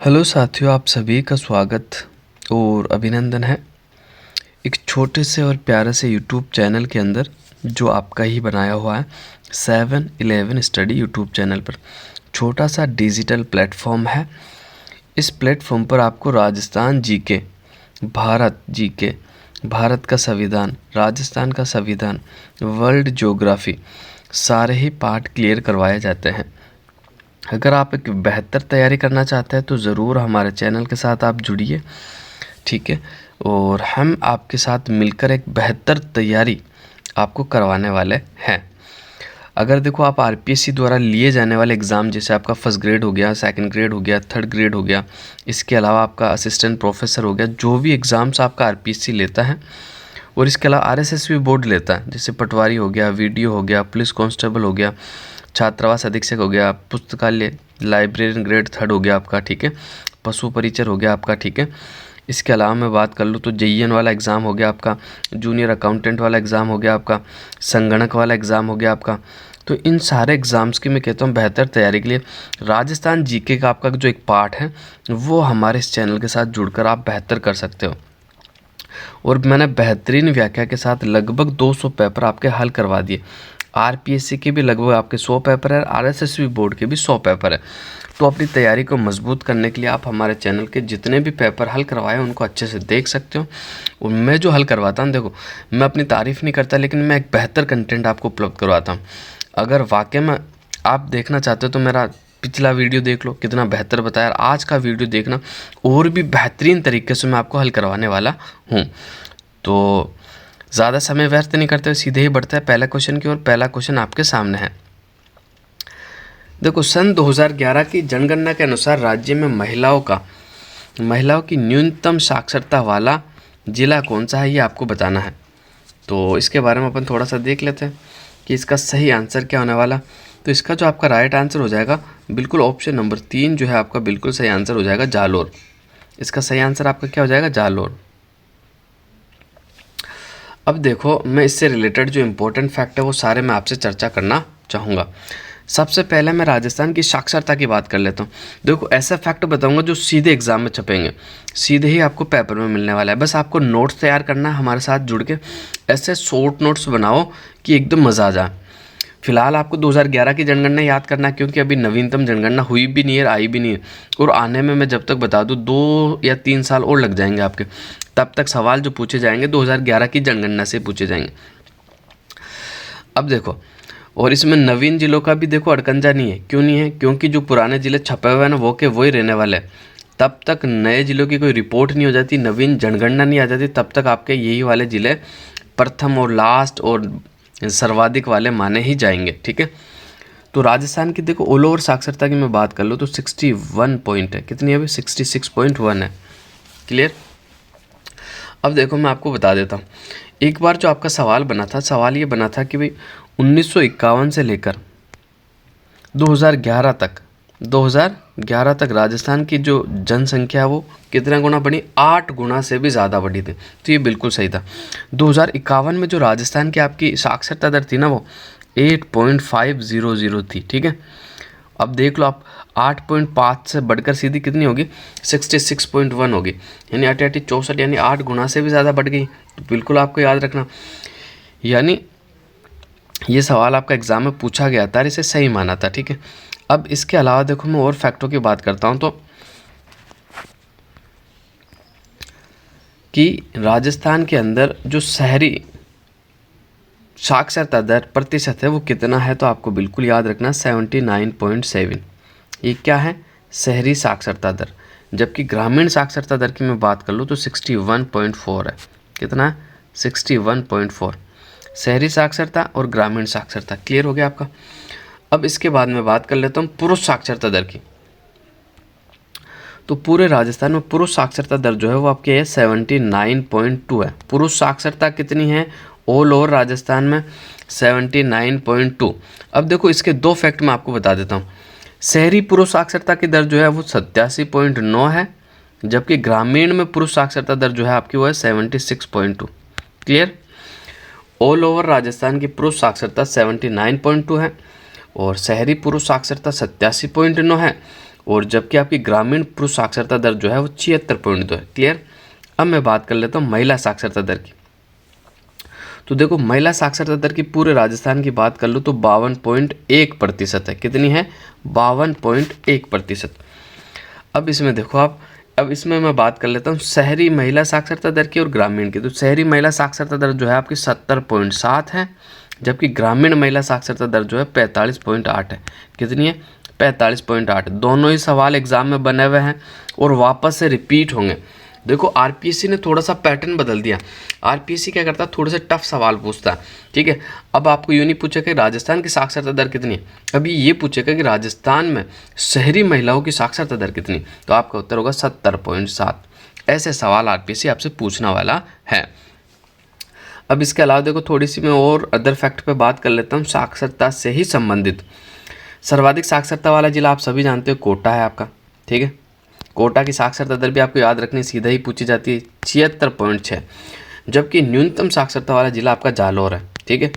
Hello साथियों, आप सभी का स्वागत और अभिनंदन है एक छोटे से और प्यारे से यूट्यूब चैनल के अंदर जो आपका ही बनाया हुआ है 7-Eleven स्टडी यूट्यूब चैनल पर। छोटा सा डिजिटल प्लेटफॉर्म है। इस प्लेटफॉर्म पर आपको राजस्थान जीके, भारत जीके, भारत का संविधान, राजस्थान का संविधान, वर्ल्ड ज्योग्राफी सारे ही पार्ट क्लियर करवाए जाते हैं। अगर आप एक बेहतर तैयारी करना चाहते हैं तो ज़रूर हमारे चैनल के साथ आप जुड़िए, ठीक है। और हम आपके साथ मिलकर एक बेहतर तैयारी आपको करवाने वाले हैं। अगर देखो आप आरपीएससी द्वारा लिए जाने वाले एग्ज़ाम, जैसे आपका फर्स्ट ग्रेड हो गया, सेकंड ग्रेड हो गया, थर्ड ग्रेड हो गया, इसके अलावा आपका असिस्टेंट प्रोफेसर हो गया, जो भी एग्ज़ाम्स आपका आरपीएससी लेता है और इसके अलावा आरएसएस भी बोर्ड लेता है, जैसे पटवारी हो गया, वीडियो हो गया, पुलिस कांस्टेबल हो गया, छात्रावास अधीक्षक हो गया, पुस्तकालय लाइब्रेरियन ग्रेड थर्ड हो गया आपका, ठीक है, पशु परिचर हो गया आपका, ठीक है। इसके अलावा मैं बात कर लूँ तो जेईएन वाला एग्ज़ाम हो गया आपका, जूनियर अकाउंटेंट वाला एग्ज़ाम हो गया आपका, संगणक वाला एग्ज़ाम हो गया आपका। तो इन सारे एग्ज़ाम्स की मैं कहता हूँ बेहतर तैयारी के लिए राजस्थान जीके का आपका जो एक पार्ट है वो हमारे इस चैनल के साथ जुड़कर आप बेहतर कर सकते हो। और मैंने बेहतरीन व्याख्या के साथ लगभग 200 पेपर आपके हल करवा दिए। आरपीएससी के भी लगभग आपके 100 पेपर है, आरएसएस बोर्ड के भी 100 पेपर है। तो अपनी तैयारी को मजबूत करने के लिए आप हमारे चैनल के जितने भी पेपर हल करवाए उनको अच्छे से देख सकते हो। और मैं जो हल करवाता हूँ, देखो मैं अपनी तारीफ़ नहीं करता, लेकिन मैं एक बेहतर कंटेंट आपको उपलब्ध करवाता हूँ। अगर वाकई में आप देखना चाहते हो तो मेरा पिछला वीडियो देख लो, कितना बेहतर बताया। आज का वीडियो देखना, और भी बेहतरीन तरीके से मैं आपको हल करवाने वाला हूँ। तो ज़्यादा समय व्यर्थ नहीं करते हुए सीधे ही बढ़ते हैं पहला क्वेश्चन की ओर। पहला क्वेश्चन आपके सामने है। देखो, सन 2011 की जनगणना के अनुसार राज्य में महिलाओं की न्यूनतम साक्षरता वाला जिला कौन सा है, ये आपको बताना है। तो इसके बारे में अपन थोड़ा सा देख लेते हैं कि इसका सही आंसर क्या होने वाला। तो इसका जो आपका राइट आंसर हो जाएगा, बिल्कुल ऑप्शन नंबर 3 जो है आपका बिल्कुल सही आंसर हो जाएगा, जालोर। इसका सही आंसर आपका क्या हो जाएगा, जालोर। अब देखो, मैं इससे रिलेटेड जो इम्पोर्टेंट फैक्ट है वो सारे मैं आपसे चर्चा करना चाहूँगा। सबसे पहले मैं राजस्थान की साक्षरता की बात कर लेता हूँ। देखो, ऐसा फैक्ट बताऊँगा जो सीधे एग्जाम में छपेंगे, सीधे ही आपको पेपर में मिलने वाला है। बस आपको नोट्स तैयार करना है हमारे साथ जुड़ के। ऐसे शॉर्ट नोट्स बनाओ कि एकदम मज़ा आ जाए। फिलहाल आपको 2011 की जनगणना याद करना है, क्योंकि अभी नवीनतम जनगणना हुई भी नहीं है, आई भी नहीं है। और आने में मैं जब तक बता दूँ 2 या 3 साल और लग जाएंगे आपके। तब तक सवाल जो पूछे जाएंगे 2011 की जनगणना से पूछे जाएंगे। अब देखो, और इसमें नवीन जिलों का भी देखो अड़कंजा नहीं है। क्यों नहीं है? क्योंकि जो पुराने जिले छपे हुए हैं ना, वो के वही रहने वाले हैं। तब तक नए जिलों की कोई रिपोर्ट नहीं हो जाती, नवीन जनगणना नहीं आ जाती, तब तक आपके यही वाले जिले प्रथम और लास्ट और सर्वाधिक वाले माने ही जाएंगे, ठीक है। तो राजस्थान की देखो ऑल ओवर साक्षरता की मैं बात कर लूँ तो 61 पॉइंट है। कितनी है अभी? 66.1 है। क्लियर। अब देखो, मैं आपको बता देता हूँ। एक बार जो आपका सवाल बना था, सवाल ये बना था कि भाई 1951 से लेकर 2011 तक राजस्थान की जो जनसंख्या है वो कितना गुना बढ़ी? 8 गुना से भी ज़्यादा बढ़ी थी। तो ये बिल्कुल सही था। 2051 में जो राजस्थान की आपकी साक्षरता दर थी ना, वो 8.500 थी, ठीक है। अब देख लो आप, 8.5 से बढ़कर सीधी कितनी होगी? 66.1 होगी, यानी 8 64, यानी 8 गुना से भी ज़्यादा बढ़ गई। तो बिल्कुल आपको याद रखना, यानी ये सवाल आपका एग्जाम में पूछा गया था और इसे सही माना था, ठीक है। अब इसके अलावा देखो, मैं और फैक्टों की बात करता हूँ तो कि राजस्थान के अंदर जो शहरी साक्षरता दर प्रतिशत है वो कितना है, तो आपको बिल्कुल याद रखना 79.7। ये क्या है? शहरी साक्षरता दर। जबकि ग्रामीण साक्षरता दर की मैं बात कर लूँ तो 61.4 है। कितना है? 61.4। शहरी साक्षरता और ग्रामीण साक्षरता। क्लियर हो गया आपका। अब इसके बाद मैं बात कर लेता हूँ पुरुष साक्षरता दर की। तो पूरे राजस्थान में पुरुष साक्षरता दर जो है वो आपके 79.2 है। पुरुष साक्षरता कितनी है ऑल ओवर राजस्थान में? 79.2। अब देखो, इसके दो फैक्ट मैं आपको बता देता हूँ। शहरी पुरुष साक्षरता की दर जो है वो 87.9 है, जबकि ग्रामीण में पुरुष साक्षरता दर जो है आपकी वो है 76.2। क्लियर। ऑल ओवर राजस्थान की पुरुष साक्षरता 79.2 है और शहरी पुरुष साक्षरता 87.9 है। और जबकि आपकी ग्रामीण पुरुष साक्षरता दर जो है वो 76.2 है। क्लियर। अब मैं बात कर लेता हूँ महिला साक्षरता दर की। तो देखो महिला साक्षरता दर की पूरे राजस्थान की बात कर लो तो 52.1% है। कितनी है? 52.1%। अब इसमें देखो आप, अब इसमें मैं बात कर लेता हूँ शहरी महिला साक्षरता दर की और ग्रामीण की। तो शहरी महिला साक्षरता दर जो है आपकी 70.7 है, जबकि ग्रामीण महिला साक्षरता दर जो है 45.8 है। कितनी है? 45.8। दोनों ही सवाल एग्जाम में बने हुए हैं और वापस से रिपीट होंगे। देखो आरपीएससी ने थोड़ा सा पैटर्न बदल दिया। आरपीएससी क्या करता है, थोड़े से टफ सवाल पूछता है। ठीक है, अब आपको यूँ नहीं पूछेगा कि राजस्थान की साक्षरता दर कितनी है, अभी ये पूछेगा कि राजस्थान में शहरी महिलाओं की साक्षरता दर कितनी, तो आपका उत्तर होगा 70.7। ऐसे सवाल आरपीएससी आपसे पूछने वाला है। अब इसके अलावा देखो थोड़ी सी मैं और अदर फैक्ट पे बात कर लेता हूँ साक्षरता से ही संबंधित। सर्वाधिक साक्षरता वाला जिला आप सभी जानते हो कोटा है आपका। ठीक है, कोटा की साक्षरता दर भी आपको याद रखनी, सीधा ही पूछी जाती है, 76.6। जबकि न्यूनतम साक्षरता वाला जिला आपका जालोर है। ठीक है,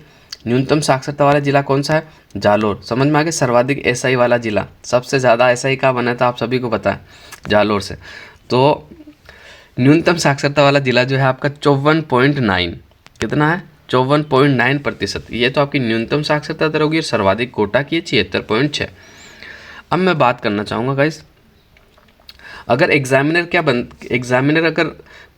न्यूनतम साक्षरता वाला जिला कौन सा है? जालोर। समझ में आ गया। सर्वाधिक एसआई वाला जिला, सबसे ज़्यादा एसआई का बना था आप सभी को पता है, जालोर से। तो न्यूनतम साक्षरता वाला जिला जो है आपका 54.9। कितना है? 54.9%। ये तो आपकी न्यूनतम साक्षरता दर होगी। सर्वाधिक कोटा की 76.6। अब मैं बात करना चाहूँगा गाइस, अगर एग्जामिनर अगर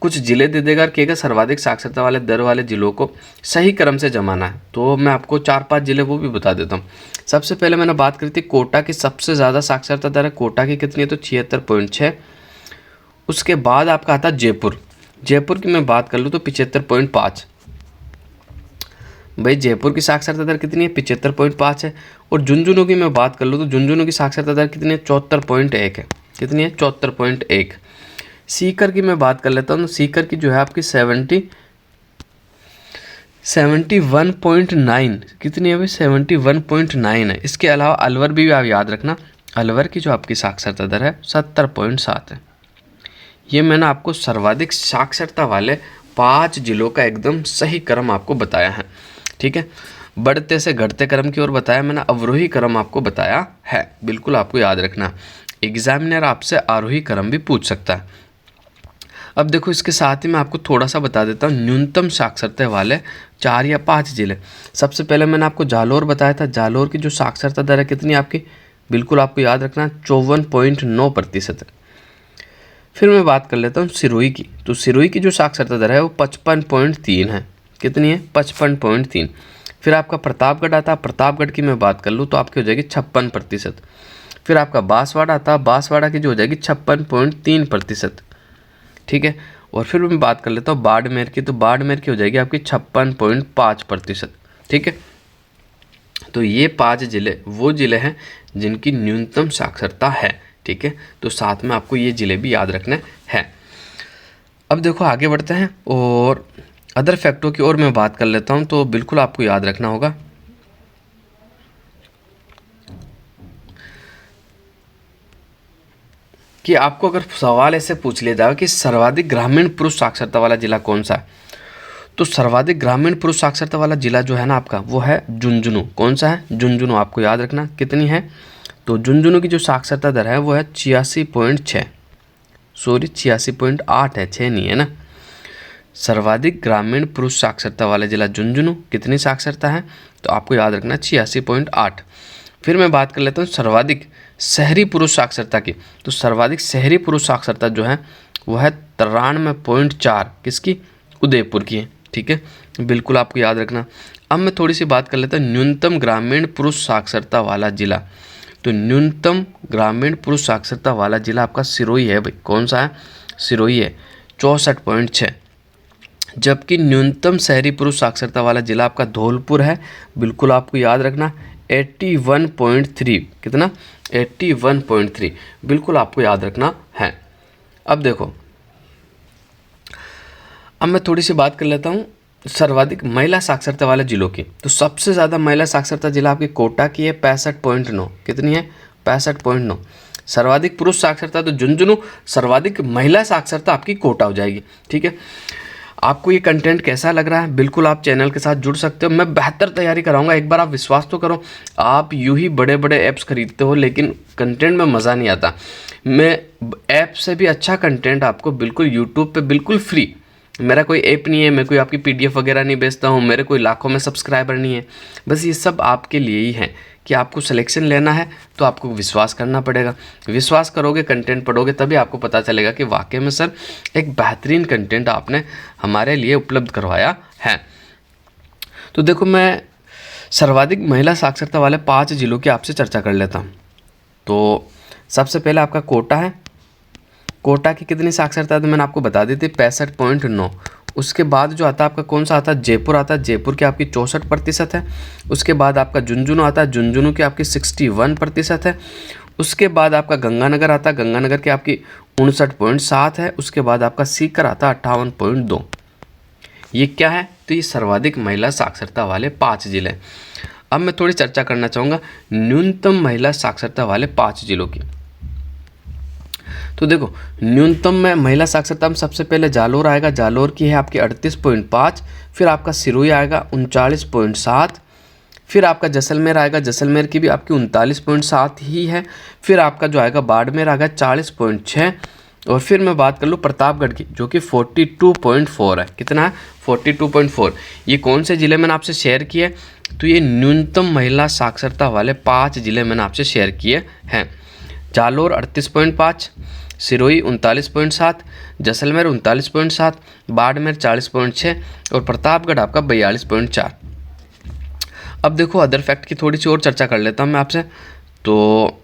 कुछ जिले दे देगा और कहेगा सर्वाधिक साक्षरता वाले दर वाले जिलों को सही क्रम से जमाना है, तो मैं आपको 4-5 जिले वो भी बता देता हूँ। सबसे पहले मैंने बात करी थी कोटा की सबसे ज़्यादा साक्षरता दर है। कोटा की कितनी है? तो 76.6। उसके बाद आपका आता जयपुर। जयपुर की मैं बात कर लूँ तो 75.5। भाई जयपुर की साक्षरता दर कितनी है? 75.5 है। और झुंझुनू की मैं बात कर लूँ तो झुंझुनू की साक्षरता दर कितनी है? 74.1 है। कितनी है? 74.1। सीकर की मैं बात कर लेता हूँ तो सीकर की जो है आपकी 71.9। कितनी है भाई? 71.9 है। इसके अलावा अलवर भी आप याद रखना, अलवर की जो आपकी साक्षरता दर है 70.7 है। ये मैंने आपको सर्वाधिक साक्षरता वाले 5 जिलों का एकदम सही क्रम आपको बताया है। ठीक है, बढ़ते से घटते क्रम की ओर बताया मैंने, अवरोही क्रम आपको बताया है। बिल्कुल आपको याद रखना, एग्जामिनर आपसे आरोही क्रम भी पूछ सकता है। अब देखो इसके साथ ही मैं आपको थोड़ा सा बता देता हूँ न्यूनतम साक्षरता वाले 4 या 5 जिले। सबसे पहले मैंने आपको जालोर बताया था। जालोर की जो साक्षरता दर है कितनी आपकी? बिल्कुल आपको याद रखना 54.9% है। फिर मैं बात कर लेता हूँ सिरोही की। तो सिरोही की जो साक्षरता दर है वो 55.3 है। कितनी है? 55.3। फिर आपका प्रतापगढ़ आता है। प्रतापगढ़ की मैं बात कर लूँ तो आपकी हो जाएगी 56%। फिर आपका बांसवाड़ा आता है। बांसवाड़ा की जो हो जाएगी 56.3%। ठीक है, और फिर मैं बात कर लेता हूँ बाड़मेर की। तो बाड़मेर की हो जाएगी आपकी 56.5%। ठीक है, तो ये 5 जिले वो जिले हैं जिनकी न्यूनतम साक्षरता है। ठीक है, तो साथ में आपको ये जिले भी याद रखने हैं। अब देखो आगे बढ़ते हैं और अदर फैक्टों की ओर मैं बात कर लेता हूँ। तो बिल्कुल आपको याद रखना होगा कि आपको अगर सवाल ऐसे पूछ लिया जाए कि सर्वाधिक ग्रामीण पुरुष साक्षरता वाला जिला कौन सा है, तो सर्वाधिक ग्रामीण पुरुष साक्षरता वाला जिला जो है ना आपका वो है झुंझुनू। कौन सा है? झुंझुनू। आपको याद रखना कितनी है? तो झुंझुनू की जो साक्षरता दर है वो है 86.6, सॉरी 86.8 है, 6 नहीं है ना। सर्वाधिक ग्रामीण पुरुष साक्षरता वाला जिला झुंझुनू। कितनी साक्षरता है? तो आपको याद रखना 86.8। फिर मैं बात कर लेता हूँ सर्वाधिक शहरी पुरुष साक्षरता की। तो सर्वाधिक शहरी पुरुष साक्षरता जो है वो है 93.4। किसकी? उदयपुर की है। ठीक है, बिल्कुल आपको याद रखना। अब मैं थोड़ी सी बात कर लेता हूँ न्यूनतम ग्रामीण पुरुष साक्षरता वाला जिला। तो न्यूनतम ग्रामीण पुरुष साक्षरता वाला जिला आपका सिरोही है भाई। कौन सा है? सिरोही है, 64.6। जबकि न्यूनतम शहरी पुरुष साक्षरता वाला जिला आपका धौलपुर है। बिल्कुल आपको याद रखना 81.3। कितना? 81.3। बिल्कुल आपको याद रखना है। अब देखो, अब मैं थोड़ी सी बात कर लेता हूँ सर्वाधिक महिला साक्षरता वाले जिलों की। तो सबसे ज़्यादा महिला साक्षरता जिला आपकी कोटा की है, 65.9। कितनी है? 65.9। सर्वाधिक पुरुष साक्षरता तो झुंझुनू, सर्वाधिक महिला साक्षरता आपकी कोटा हो जाएगी। ठीक है, आपको ये कंटेंट कैसा लग रहा है, बिल्कुल आप चैनल के साथ जुड़ सकते हो। मैं बेहतर तैयारी कराऊंगा, एक बार आप विश्वास तो करो। आप यूं ही बड़े बड़े ऐप्स खरीदते हो लेकिन कंटेंट में मज़ा नहीं आता। मैं ऐप से भी अच्छा कंटेंट आपको बिल्कुल यूट्यूब पे बिल्कुल फ्री, मेरा कोई ऐप नहीं है, मैं कोई आपकी PDF वगैरह नहीं बेचता हूँ, मेरे कोई लाखों में सब्सक्राइबर नहीं है। बस ये सब आपके लिए ही है कि आपको सिलेक्शन लेना है तो आपको विश्वास करना पड़ेगा। विश्वास करोगे, कंटेंट पढ़ोगे, तभी आपको पता चलेगा कि वाकई में सर एक बेहतरीन कंटेंट आपने हमारे लिए उपलब्ध करवाया है। तो देखो, मैं सर्वाधिक महिला साक्षरता वाले 5 जिलों की आपसे चर्चा कर लेता हूँ। तो सबसे पहले आपका कोटा है। कोटा की कितनी साक्षरता है तो मैंने आपको बता दी थी, 65.9। उसके बाद जो आता है आपका कौन सा आता है, जयपुर आता है। जयपुर की आपकी 64% है। उसके बाद आपका झुंझुनू आता है। झुंझुनू की आपकी 61% है। उसके बाद आपका गंगानगर आता है। गंगानगर की आपकी 59.7 है। उसके बाद आपका सीकर आता है 58.2। ये क्या है, तो ये सर्वाधिक महिला साक्षरता वाले 5 जिले। अब मैं थोड़ी चर्चा करना चाहूँगा न्यूनतम महिला साक्षरता वाले 5 जिलों की। तो देखो, न्यूनतम में महिला साक्षरता में सबसे पहले जालोर आएगा। जालोर की है आपकी 38.5। फिर आपका सिरोही आएगा 39.7। फिर आपका जैसलमेर आएगा। जैसलमेर की भी आपकी 39.7 ही है। फिर आपका जो आएगा बाड़मेर आएगा 40.6। और फिर मैं बात कर लूँ प्रतापगढ़ की, जो कि 42.4 है। कितना है, 42.4। ये कौन से ज़िले मैंने आपसे शेयर किए, तो ये न्यूनतम महिला साक्षरता वाले 5 ज़िले मैंने आपसे शेयर किए हैं। जालोर 38.5, सिरोही 39.7, जैसलमेर 39.7, बाड़मेर 40.6 और प्रतापगढ़ आपका 42.4। अब देखो, अदर फैक्ट की थोड़ी सी और चर्चा कर लेता हूँ मैं आपसे। तो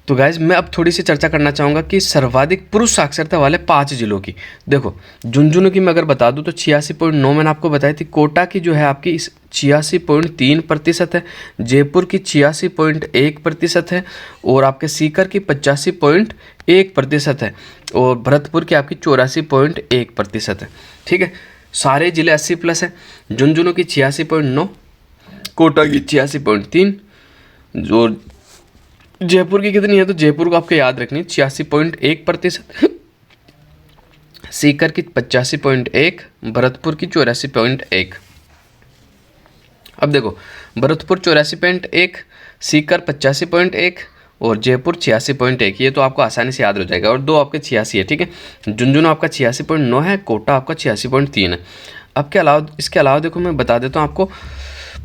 तो गाइज, मैं अब थोड़ी सी चर्चा करना चाहूँगा कि सर्वाधिक पुरुष साक्षरता वाले 5 जिलों की। देखो, झुंझुनू की मैं अगर बता दूँ तो 86.9 मैंने आपको बताई थी। कोटा की जो है आपकी 86.3% है। जयपुर की 86.1% है। और आपके सीकर की 85.1% है। और भरतपुर की आपकी 84.1% है। ठीक है, सारे जिले 80+ है। झुंझुनू की 86.9, कोटा की 86.3, जो जयपुर की कितनी है, तो जयपुर को आपको याद रखनी 86.1%, सीकर की 85.1, भरतपुर की 84.1। अब देखो, भरतपुर 84.1, सीकर 85.1 और जयपुर 86.1। ये तो आपको आसानी से याद हो जाएगा। और 2 आपके 86 है। ठीक है, झुंझुनू आपका 86.9 है, कोटा आपका 86.3 है। अब के अलावा, इसके अलावा देखो, मैं बता देता हूँ आपको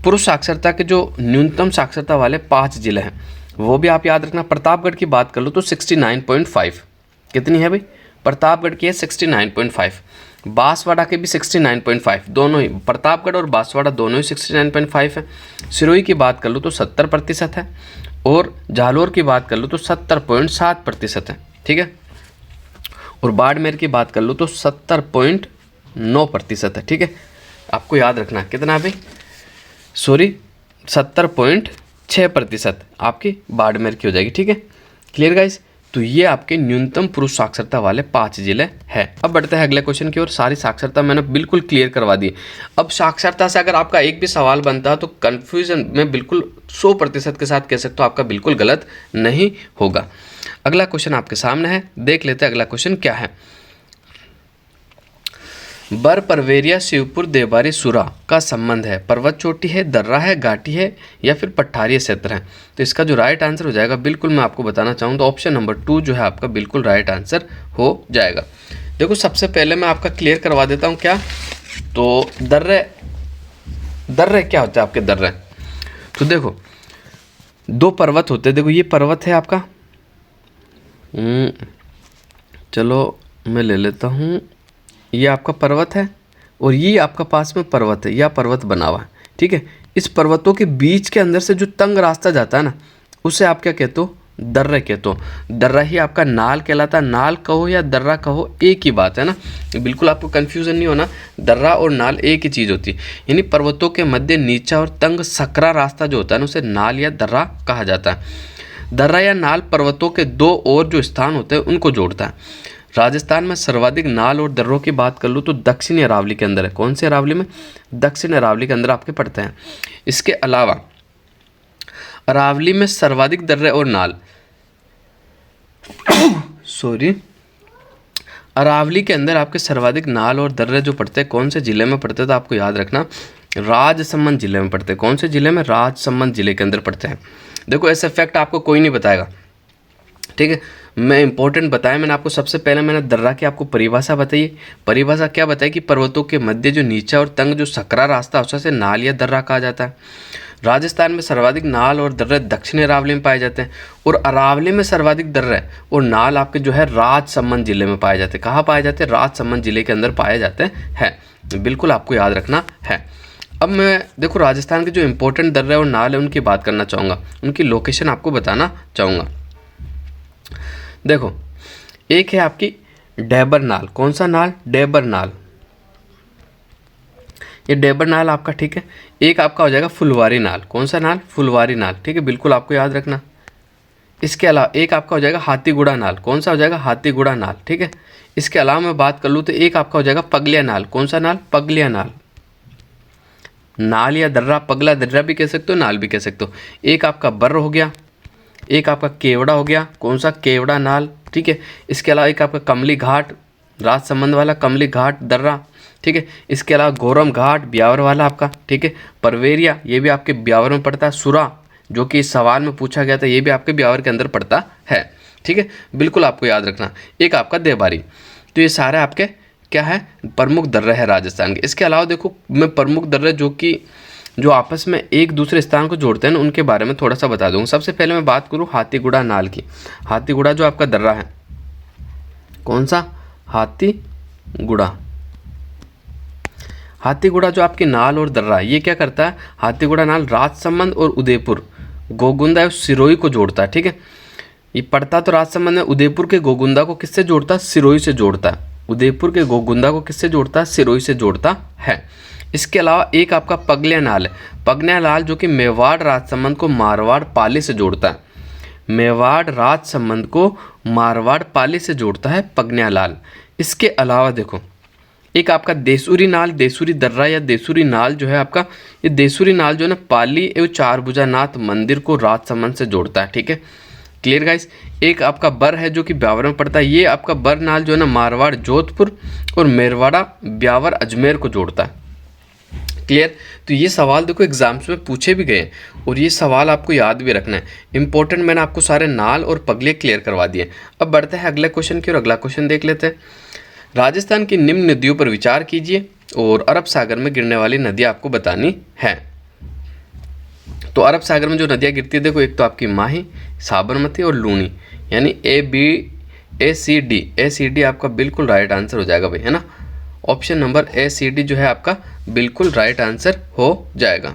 पुरुष साक्षरता के जो न्यूनतम साक्षरता वाले 5 जिले हैं, वो भी आप याद रखना। प्रतापगढ़ की बात कर लो तो 69.5। कितनी है भाई, प्रतापगढ़ की है 69.5। बांसवाड़ा के भी 69.5, दोनों ही, प्रतापगढ़ और बांसवाड़ा दोनों ही 69.5 है। सिरोही की बात कर लो तो 70% है। और जालोर की बात कर लो तो 70.7% है। ठीक है, और बाड़मेर की बात कर लो तो 70.9% है। ठीक है, आपको याद रखना कितना है भाई, सॉरी 70.6% आपकी बाड़मेर की हो जाएगी। ठीक है, क्लियर गाइस। तो ये आपके न्यूनतम पुरुष साक्षरता वाले 5 जिले हैं। अब बढ़ते हैं अगले क्वेश्चन की ओर। सारी साक्षरता मैंने बिल्कुल क्लियर करवा दी। अब साक्षरता से अगर आपका एक भी सवाल बनता है तो कन्फ्यूजन में बिल्कुल 100% के साथ कह सकता हूँ आपका बिल्कुल गलत नहीं होगा। अगला क्वेश्चन आपके सामने है, देख लेते हैं अगला क्वेश्चन क्या है। बर परवेरिया शिवपुर देवारी सुरा का संबंध है, पर्वत चोटी है, दर्रा है, घाटी है या फिर पठारी क्षेत्र है। तो इसका जो राइट आंसर हो जाएगा, बिल्कुल मैं आपको बताना चाहूँ तो ऑप्शन नंबर 2 जो है आपका बिल्कुल राइट आंसर हो जाएगा। देखो, सबसे पहले मैं आपका क्लियर करवा देता हूँ क्या, तो दर्रे क्या होता है आपके दर्रे। तो देखो, 2 पर्वत होते हैं। देखो, ये पर्वत है आपका, चलो मैं ले लेता हूँ, ये आपका पर्वत है और ये आपका पास में पर्वत है, या पर्वत बना हुआ है। ठीक है, इस पर्वतों के बीच के अंदर से जो तंग रास्ता जाता है ना, उसे आप क्या कहते हो, दर्रा कहते हो। दर्रा ही आपका नाल कहलाता है। नाल कहो या दर्रा कहो, एक ही बात है ना, बिल्कुल आपको कन्फ्यूज़न नहीं होना। दर्रा और नाल एक ही चीज़ होती है। यानी पर्वतों के मध्य नीचा और तंग सकरा रास्ता जो होता है ना, उसे नाल या दर्रा कहा जाता है। दर्रा या नाल पर्वतों के 2 और जो स्थान होते हैं उनको जोड़ता है। राजस्थान में सर्वाधिक नाल और दर्रों की बात कर लूँ तो दक्षिणी अरावली के अंदर है। कौन से अरावली में? दक्षिण अरावली के अंदर आपके पड़ते हैं। इसके अलावा अरावली में सर्वाधिक दर्रे और नाल सॉरी, अरावली के अंदर आपके सर्वाधिक नाल और दर्रे जो पड़ते हैं कौन से जिले में पड़ते हैं? तो आपको याद रखना राजसमंद जिले में पड़ते हैं। कौन से जिले में? राजसमंद जिले के अंदर पड़ते हैं। देखो ऐसे फैक्ट आपको कोई नहीं बताएगा, ठीक है। मैं इंपॉर्टेंट बताया मैंने आपको। सबसे पहले मैंने दर्रा की आपको परिभाषा बताई। परिभाषा क्या बताई कि पर्वतों के मध्य जो नीचा और तंग जो सकरा रास्ता है उसे नाल या दर्रा कहा जाता है। राजस्थान में सर्वाधिक नाल और दर्रे दक्षिणी अरावली में पाए जाते हैं, और अरावली में सर्वाधिक दर्रे और नाल आपके जो है राजसमंद जिले में पाए जाते हैं। कहाँ पाए जाते हैं? राजसमंद जिले के अंदर पाए जाते हैं। बिल्कुल आपको याद रखना है। अब मैं देखो राजस्थान के जो इंपॉर्टेंट दर्रे और नाल है उनकी बात करना चाहूँगा, उनकी लोकेशन आपको बताना चाहूँगा। देखो एक है आपकी डैबर नाल। कौन सा नाल? डैबर नाल। ये डैबर नाल आपका, ठीक है। एक आपका हो जाएगा फुलवारी नाल। कौन सा नाल? फुलवारी नाल, ठीक है। बिल्कुल आपको याद रखना। इसके अलावा एक आपका हो जाएगा हाथीगुड़ा नाल। कौन सा हो जाएगा? हाथीगुड़ा नाल, ठीक है। इसके अलावा मैं बात कर लूँ तो एक आपका हो जाएगा पगलिया नाल। कौन सा नाल? पगलिया नाल। नाल या दर्रा, पगला दर्रा भी कह सकते हो, नाल भी कह सकते हो। एक आपका बर्र हो गया, एक आपका केवड़ा हो गया। कौन सा? केवड़ा नाल, ठीक है। इसके अलावा एक आपका कमली घाट, राजसमंद वाला कमली घाट दर्रा, ठीक है। इसके अलावा गोरम घाट ब्यावर वाला आपका, ठीक है। परवेरिया, ये भी आपके ब्यावर में पड़ता है। सुरा, जो कि इस सवाल में पूछा गया था, ये भी आपके ब्यावर के अंदर पड़ता है, ठीक है। बिल्कुल आपको याद रखना। एक आपका देवारी। तो ये सारे आपके क्या है? प्रमुख दर्रे है राजस्थान के। इसके अलावा देखो मैं प्रमुख दर्रे जो आपस में एक दूसरे स्थान को जोड़ते हैं ना, उनके बारे में थोड़ा सा बता दूंगा। सबसे पहले मैं बात करूं हाथीगुड़ा नाल की। हाथीगुड़ा जो आपका दर्रा है, कौन सा? हाथीगुड़ा। हाथीगुड़ा जो आपकी नाल और दर्रा, ये क्या करता है? हाथीगुड़ा नाल राजसमंद और उदयपुर, गोगुंदा और सिरोही को जोड़ता है, ठीक है। ये पड़ता तो राजसमंद में, उदयपुर के गोगुंदा को किससे जोड़ता है? सिरोही से जोड़ता है। उदयपुर के गोगुंदा को किससे जोड़ता है? सिरोही से जोड़ता है। इसके अलावा एक आपका पगलिया नाल है। पगलिया नाल जो कि मेवाड़ राजसमंद को मारवाड़ पाली से जोड़ता है। मेवाड़ राजसमंद को मारवाड़ पाली से जोड़ता है पगलिया नाल। इसके अलावा देखो एक आपका देसूरी नाल, देसूरी दर्रा या देसूरी नाल जो है आपका, ये देसूरी नाल जो है ना पाली एवं चारभुजानाथ मंदिर को राजसमंद से जोड़ता है, ठीक है। Clear guys. एक आपका बर है जो कि ब्यावर में पड़ता है। ये आपका बर नाल जो है ना मारवाड़ जोधपुर और मेरवाड़ा ब्यावर अजमेर को जोड़ता है। क्लियर। तो ये सवाल देखो एग्जाम्स में पूछे भी गए और ये सवाल आपको याद भी रखना है। इंपॉर्टेंट मैंने आपको सारे नाल और पगले क्लियर करवा दिए। अब बढ़ते हैं अगले क्वेश्चन की और अगला क्वेश्चन देख लेते हैं। राजस्थान की निम्न नदियों पर विचार कीजिए और अरब सागर में गिरने वाली नदियाँ आपको बतानी है। तो अरब सागर में जो नदियाँ गिरती है देखो, एक तो आपकी माही, साबरमती और लूनी, यानी ए सी डी आपका बिल्कुल राइट आंसर हो जाएगा भाई, है ना। ऑप्शन नंबर A-C-D जो है आपका बिल्कुल राइट आंसर हो जाएगा।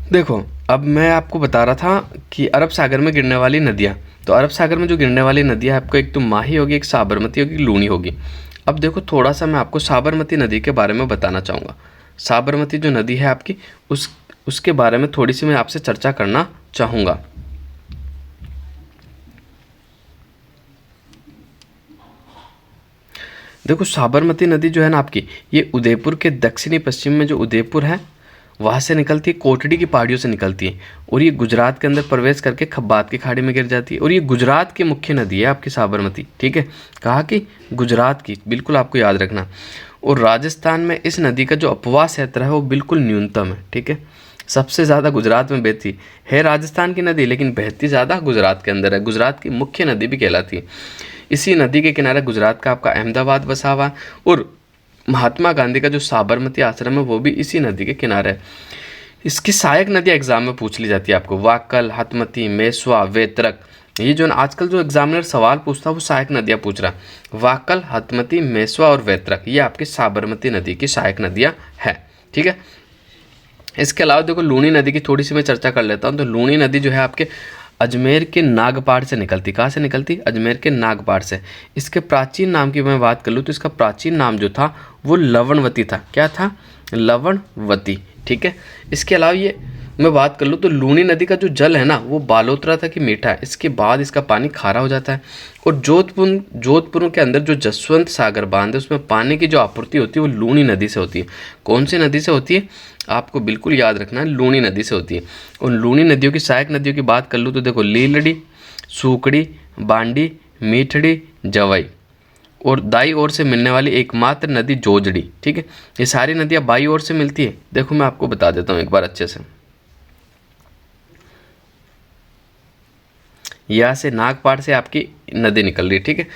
देखो अब मैं आपको बता रहा था कि अरब सागर में गिरने वाली नदियाँ, तो अरब सागर में जो गिरने वाली नदियाँ आपको एक तो माही होगी, एक साबरमती होगी, लूनी होगी। अब देखो थोड़ा सा मैं आपको साबरमती नदी के बारे में बताना चाहूँगा। साबरमती जो नदी है आपकी, उसके बारे में थोड़ी सी मैं आपसे चर्चा करना चाहूँगा। देखो साबरमती नदी जो है ना आपकी, ये उदयपुर के दक्षिणी पश्चिम में जो उदयपुर है वहाँ से निकलती है, कोटड़ी की पहाड़ियों से निकलती है और ये गुजरात के अंदर प्रवेश करके खब्बात की खाड़ी में गिर जाती है। और ये गुजरात की मुख्य नदी है आपकी साबरमती, ठीक है। कहा कि गुजरात की, बिल्कुल आपको याद रखना। और राजस्थान में इस नदी का जो अपवाह क्षेत्र है वो बिल्कुल न्यूनतम है, ठीक है। सबसे ज़्यादा गुजरात में बहती है राजस्थान की नदी, लेकिन बहती ज़्यादा गुजरात के अंदर है। गुजरात की मुख्य नदी भी कहलाती है। इसी नदी के किनारे गुजरात का आपका अहमदाबाद बसा हुआ, और महात्मा गांधी का जो साबरमती आश्रम है वो भी इसी नदी के किनारे है। इसकी सहायक नदियाँ एग्जाम में पूछ ली जाती है आपको, वाकल, हथमती, मेसवा, वेत्रक। ये जो आजकल जो एग्जामिनर सवाल पूछता है वो सहायक नदियाँ पूछ रहा है। वाकल, हथमती, मेसवा और वेत्रक, ये आपकी साबरमती नदी की सहायक नदियाँ है, ठीक है। इसके अलावा देखो लूनी नदी की थोड़ी सी मैं चर्चा कर लेता हूँ। तो लूनी नदी जो है आपके अजमेर के नागपाड़ से निकलती। कहाँ से निकलती? अजमेर के नागपाड़ से। इसके प्राचीन नाम की मैं बात कर लूँ तो इसका प्राचीन नाम जो था वो लवणवती था। क्या था? लवणवती। ठीक है। इसके अलावा ये मैं बात कर लूँ तो लूनी नदी का जो जल है ना वो बालोतरा था कि मीठा है, इसके बाद इसका पानी खारा हो जाता है। और जोधपुर के अंदर जो जसवंत सागर बांध है उसमें पानी की जो आपूर्ति होती है वो लूनी नदी से होती है। कौन सी नदी से होती है? आपको बिल्कुल याद रखना है, लूनी नदी से होती है। और लूनी नदियों की सहायक नदियों की बात कर लूँ तो देखो लीलड़ी, सूकड़ी, बांडी, मीठड़ी, जवई। और दाई ओर से मिलने वाली एकमात्र नदी जोजड़ी। ठीक है। ये सारी नदियाँ बाई ओर से मिलती है। देखो मैं आपको बता देता हूँ एक बार अच्छे से। यहाँ से नागपाड़ से आपकी नदी निकल रही है। ठीक है।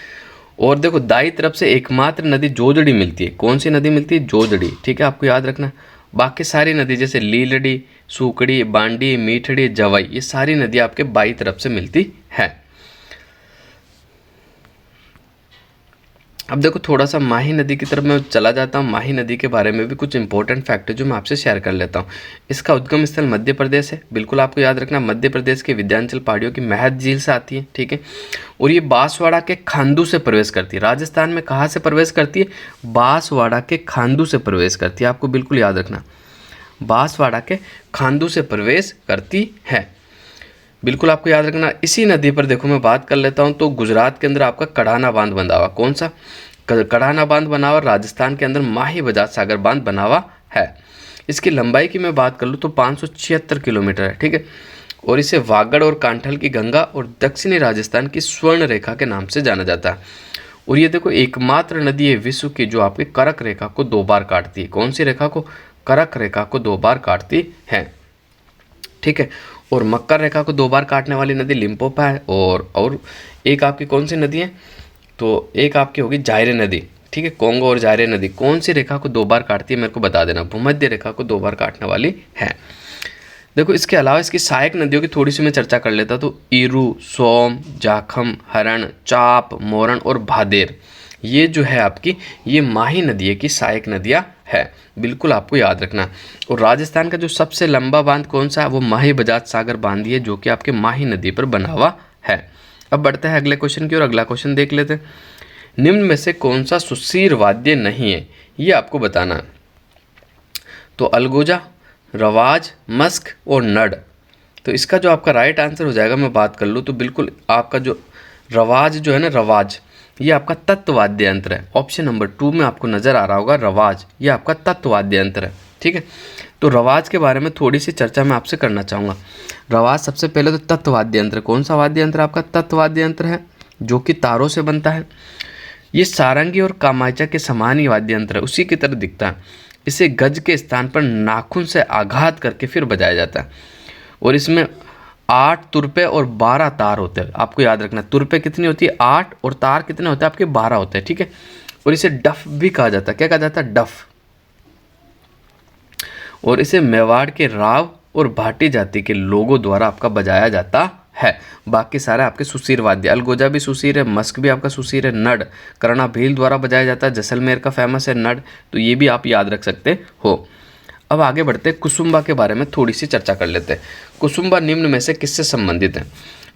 और देखो दाई तरफ से एकमात्र नदी जोजड़ी मिलती है। कौन सी नदी मिलती है? जोजड़ी। ठीक है, आपको याद रखना। बाकी सारी नदी जैसे लीलड़ी, सूकड़ी, बांडी, मीठड़ी, जवई, ये सारी नदी आपके बाई तरफ से मिलती है। अब देखो थोड़ा सा माही नदी की तरफ मैं चला जाता हूँ। माही नदी के बारे में भी कुछ इंपॉर्टेंट फैक्ट है जो मैं आपसे शेयर कर लेता हूँ। इसका उद्गम स्थल मध्य प्रदेश है। बिल्कुल आपको याद रखना, मध्य प्रदेश के विंध्याचल पहाड़ियों की महद झील से आती है। ठीक है। और ये बांसवाड़ा के खांडू से प्रवेश करती है। राजस्थान में कहाँ से प्रवेश करती है? बांसवाड़ा के खांडू से प्रवेश करती है। आपको बिल्कुल याद रखना, बांसवाड़ा के खांडू से प्रवेश करती है। बिल्कुल आपको याद रखना। इसी नदी पर देखो मैं बात कर लेता हूँ तो गुजरात के अंदर आपका कढ़ाना बांध बंधा हुआ। कौन सा? कढ़ाना बांध बना हुआ। राजस्थान के अंदर माही बजाज सागर बांध बना हुआ है। इसकी लंबाई की मैं बात कर लूँ तो 576 किलोमीटर है। ठीक है। और इसे वागड़ और कांठल की गंगा और दक्षिणी राजस्थान की स्वर्ण रेखा के नाम से जाना जाता है। और ये देखो एकमात्र नदी है विश्व की जो आपकी करक रेखा को 2 बार काटती है। कौन सी रेखा को? करक रेखा को 2 बार काटती है। ठीक है। और मकर रेखा को 2 बार काटने वाली नदी लिम्पोपा है। और एक आपकी कौन सी नदी है? तो एक आपकी होगी जायरे नदी। ठीक है। कोंगो और जायरे नदी कौन सी रेखा को 2 बार काटती है मेरे को बता देना। भूमध्य रेखा को 2 बार काटने वाली है। देखो इसके अलावा इसकी सहायक नदियों की थोड़ी सी मैं चर्चा कर लेता तो ईरू, सोम, जाखम, हरण, चाप, मोरन और भादेर, ये जो है आपकी ये माही नदी की सहायक नदियाँ है। बिल्कुल आपको याद रखना। और राजस्थान का जो सबसे लंबा बांध कौन सा है? वो माही बजाज सागर बांध है जो कि आपके माही नदी पर बना हुआ है। अब बढ़ते हैं अगले क्वेश्चन की और अगला क्वेश्चन देख लेते हैं। निम्न में से कौन सा सुशीर वाद्य नहीं है, ये आपको बताना है। तो अलगोजा, रवाज, मस्क और नड। तो इसका जो आपका राइट आंसर हो जाएगा मैं बात कर लूँ तो बिल्कुल आपका जो रवाज जो है ना, रवाज, ये आपका तत्ववाद्य यंत्र है। ऑप्शन नंबर 2 में आपको नजर आ रहा होगा रवाज, ये आपका तत्ववाद्य यंत्र है। ठीक है। तो रवाज के बारे में थोड़ी सी चर्चा मैं आपसे करना चाहूँगा। रवाज सबसे पहले तो तत्ववाद्य यंत्र, कौन सा वाद्य यंत्र आपका? तत्ववाद्य यंत्र है जो कि तारों से बनता है। ये सारंगी और कामायचा के समान ही वाद्य यंत्र है, उसी की तरह दिखता है। इसे गज के स्थान पर नाखून से आघात करके फिर बजाया जाता है। और इसमें 8 तुरपे और 12 तार होते हैं। आपको याद रखना, तुरपे कितनी होती है? 8 और तार कितने होते हैं आपके? 12 होते हैं। ठीक है। और इसे डफ भी कहा जाता है। क्या कहा जाता है? डफ। और इसे मेवाड़ के राव और भाटी जाति के लोगों द्वारा आपका बजाया जाता है। बाकी सारे आपके सुशीर वाद्य, अलगोजा भी सुशीर है, मस्क भी आपका सुशीर है, नड कर्णा भील द्वारा बजाया जाता है, जैसलमेर का फेमस है नड, तो ये भी आप याद रख सकते हो। अब आगे बढ़ते हैं, कुसुम्बा के बारे में थोड़ी सी चर्चा कर लेते हैं। कुसुम्बा निम्न में से किससे संबंधित है?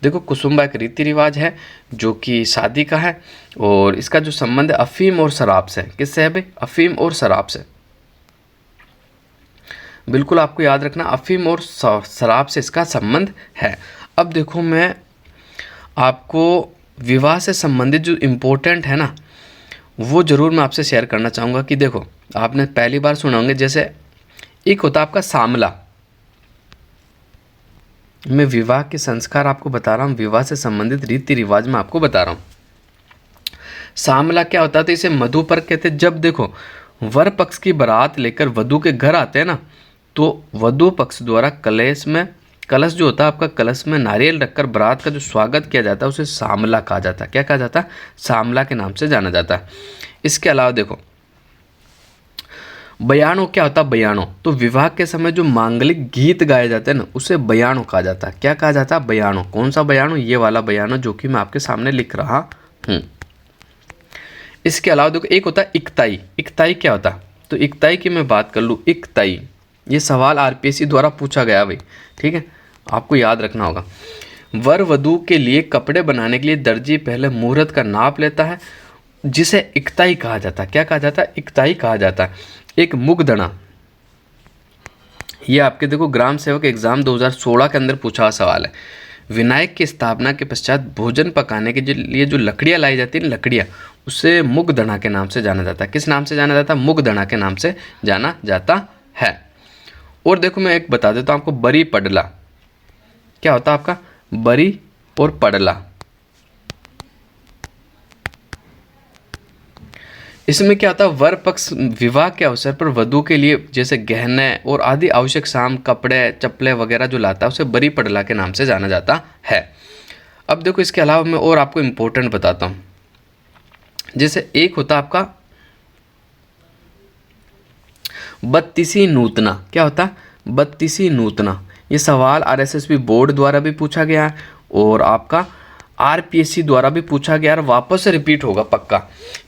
देखो कुसुम्बा एक रीति रिवाज है जो कि शादी का है और इसका जो संबंध है अफीम और शराब से। किससे है भाई? अफीम और शराब से। बिल्कुल आपको याद रखना, अफीम और शराब से इसका संबंध है। अब देखो मैं आपको विवाह से संबंधित जो इम्पोर्टेंट है ना वो ज़रूर मैं आपसे शेयर करना चाहूँगा कि देखो आपने पहली बार सुना होंगे, जैसे एक होता है आपका सामला। मैं विवाह के संस्कार आपको बता रहा हूँ, विवाह से संबंधित रीति रिवाज में आपको बता रहा हूँ। सामला क्या होता है? तो इसे मधुपर कहते हैं। जब देखो वर पक्ष की बारात लेकर वधु के घर आते हैं ना, तो वधु पक्ष द्वारा कलश जो होता है आपका, कलश में नारियल रखकर बारात का जो स्वागत किया जाता है उसे सामला कहा जाता है। क्या कहा जाता है? सामला के नाम से जाना जाता है। इसके अलावा देखो बयानो क्या होता है? बयानो तो विवाह के समय जो मांगलिक गीत गाए जाते हैं ना उसे बयानो कहा जाता है। क्या कहा जाता है? बयानो। कौन सा बयानो? ये वाला बयानो जो कि मैं आपके सामने लिख रहा हूँ। इसके अलावा देखो एक होता है इकताई। इकताई क्या होता है? तो इकताई की मैं बात कर लूँ, इकताई ये सवाल आरपीएससी द्वारा पूछा गया भाई, ठीक है, आपको याद रखना होगा। वर वधू के लिए कपड़े बनाने के लिए दर्जी पहले मुहूर्त का नाप लेता है, जिसे इकताई कहा जाता है। क्या कहा जाता है? इकताई कहा जाता है। एक मुगदना, ये आपके देखो ग्राम सेवक एग्जाम 2016 के अंदर पूछा सवाल है। विनायक की स्थापना के पश्चात भोजन पकाने के लिए जो लकड़ियाँ लाई जाती है, लकड़ियाँ, उसे मुगदना के नाम से जाना जाता है। किस नाम से जाना जाता है? मुगदना के नाम से जाना जाता है। और देखो मैं एक बता देता हूँ आपको, बरी पडला। क्या होता है आपका? बरी और पडला। इसमें क्या होता है? वर पक्ष विवाह के अवसर पर वधू के लिए जैसे गहने और आदि आवश्यक साम, कपड़े, चप्पलें वगैरह जो लाता है, उसे बरी पडला के नाम से जाना जाता है। अब देखो इसके अलावा मैं और आपको इम्पोर्टेंट बताता हूँ। जैसे एक होता आपका बत्तीसी नूतना। क्या होता? बत्तीसी नूतना। ये सवाल आरएसएसबी बोर्ड द्वारा भी पूछा गया है और आपका आरपीएससी द्वारा भी पूछा गया और वापस से रिपीट होगा पक्का।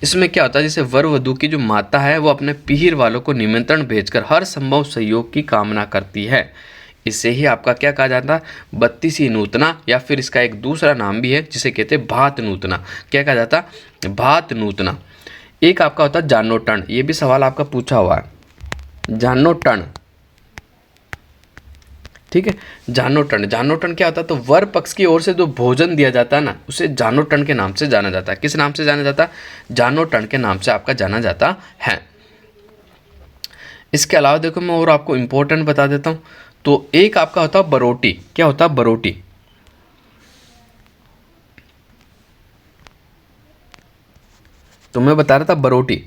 इसमें क्या होता है? जैसे वर वधू की जो माता है वो अपने पीहर वालों को निमंत्रण भेजकर हर संभव सहयोग की कामना करती है। इससे ही आपका क्या कहा जाता है? बत्तीसी नूतना, या फिर इसका एक दूसरा नाम भी है जिसे कहते हैं भात नूतना। क्या कहा जाता? भात नूतना। एक आपका होता है जानो टन। ये भी सवाल आपका पूछा हुआ है, जानो टन। ठीक है, जानो टन। जानो टन क्या होता है? तो वर पक्ष की ओर से जो भोजन दिया जाता है ना, उसे जानो टन के नाम से जाना जाता है। किस नाम से जाना जाता है? जानो टन के नाम से आपका जाना जाता है। इसके अलावा देखो मैं और आपको इंपॉर्टेंट बता देता हूं। तो एक आपका होता है बरोटी। क्या होता है? बरोटी। तो मैं बता रहा था बरोटी।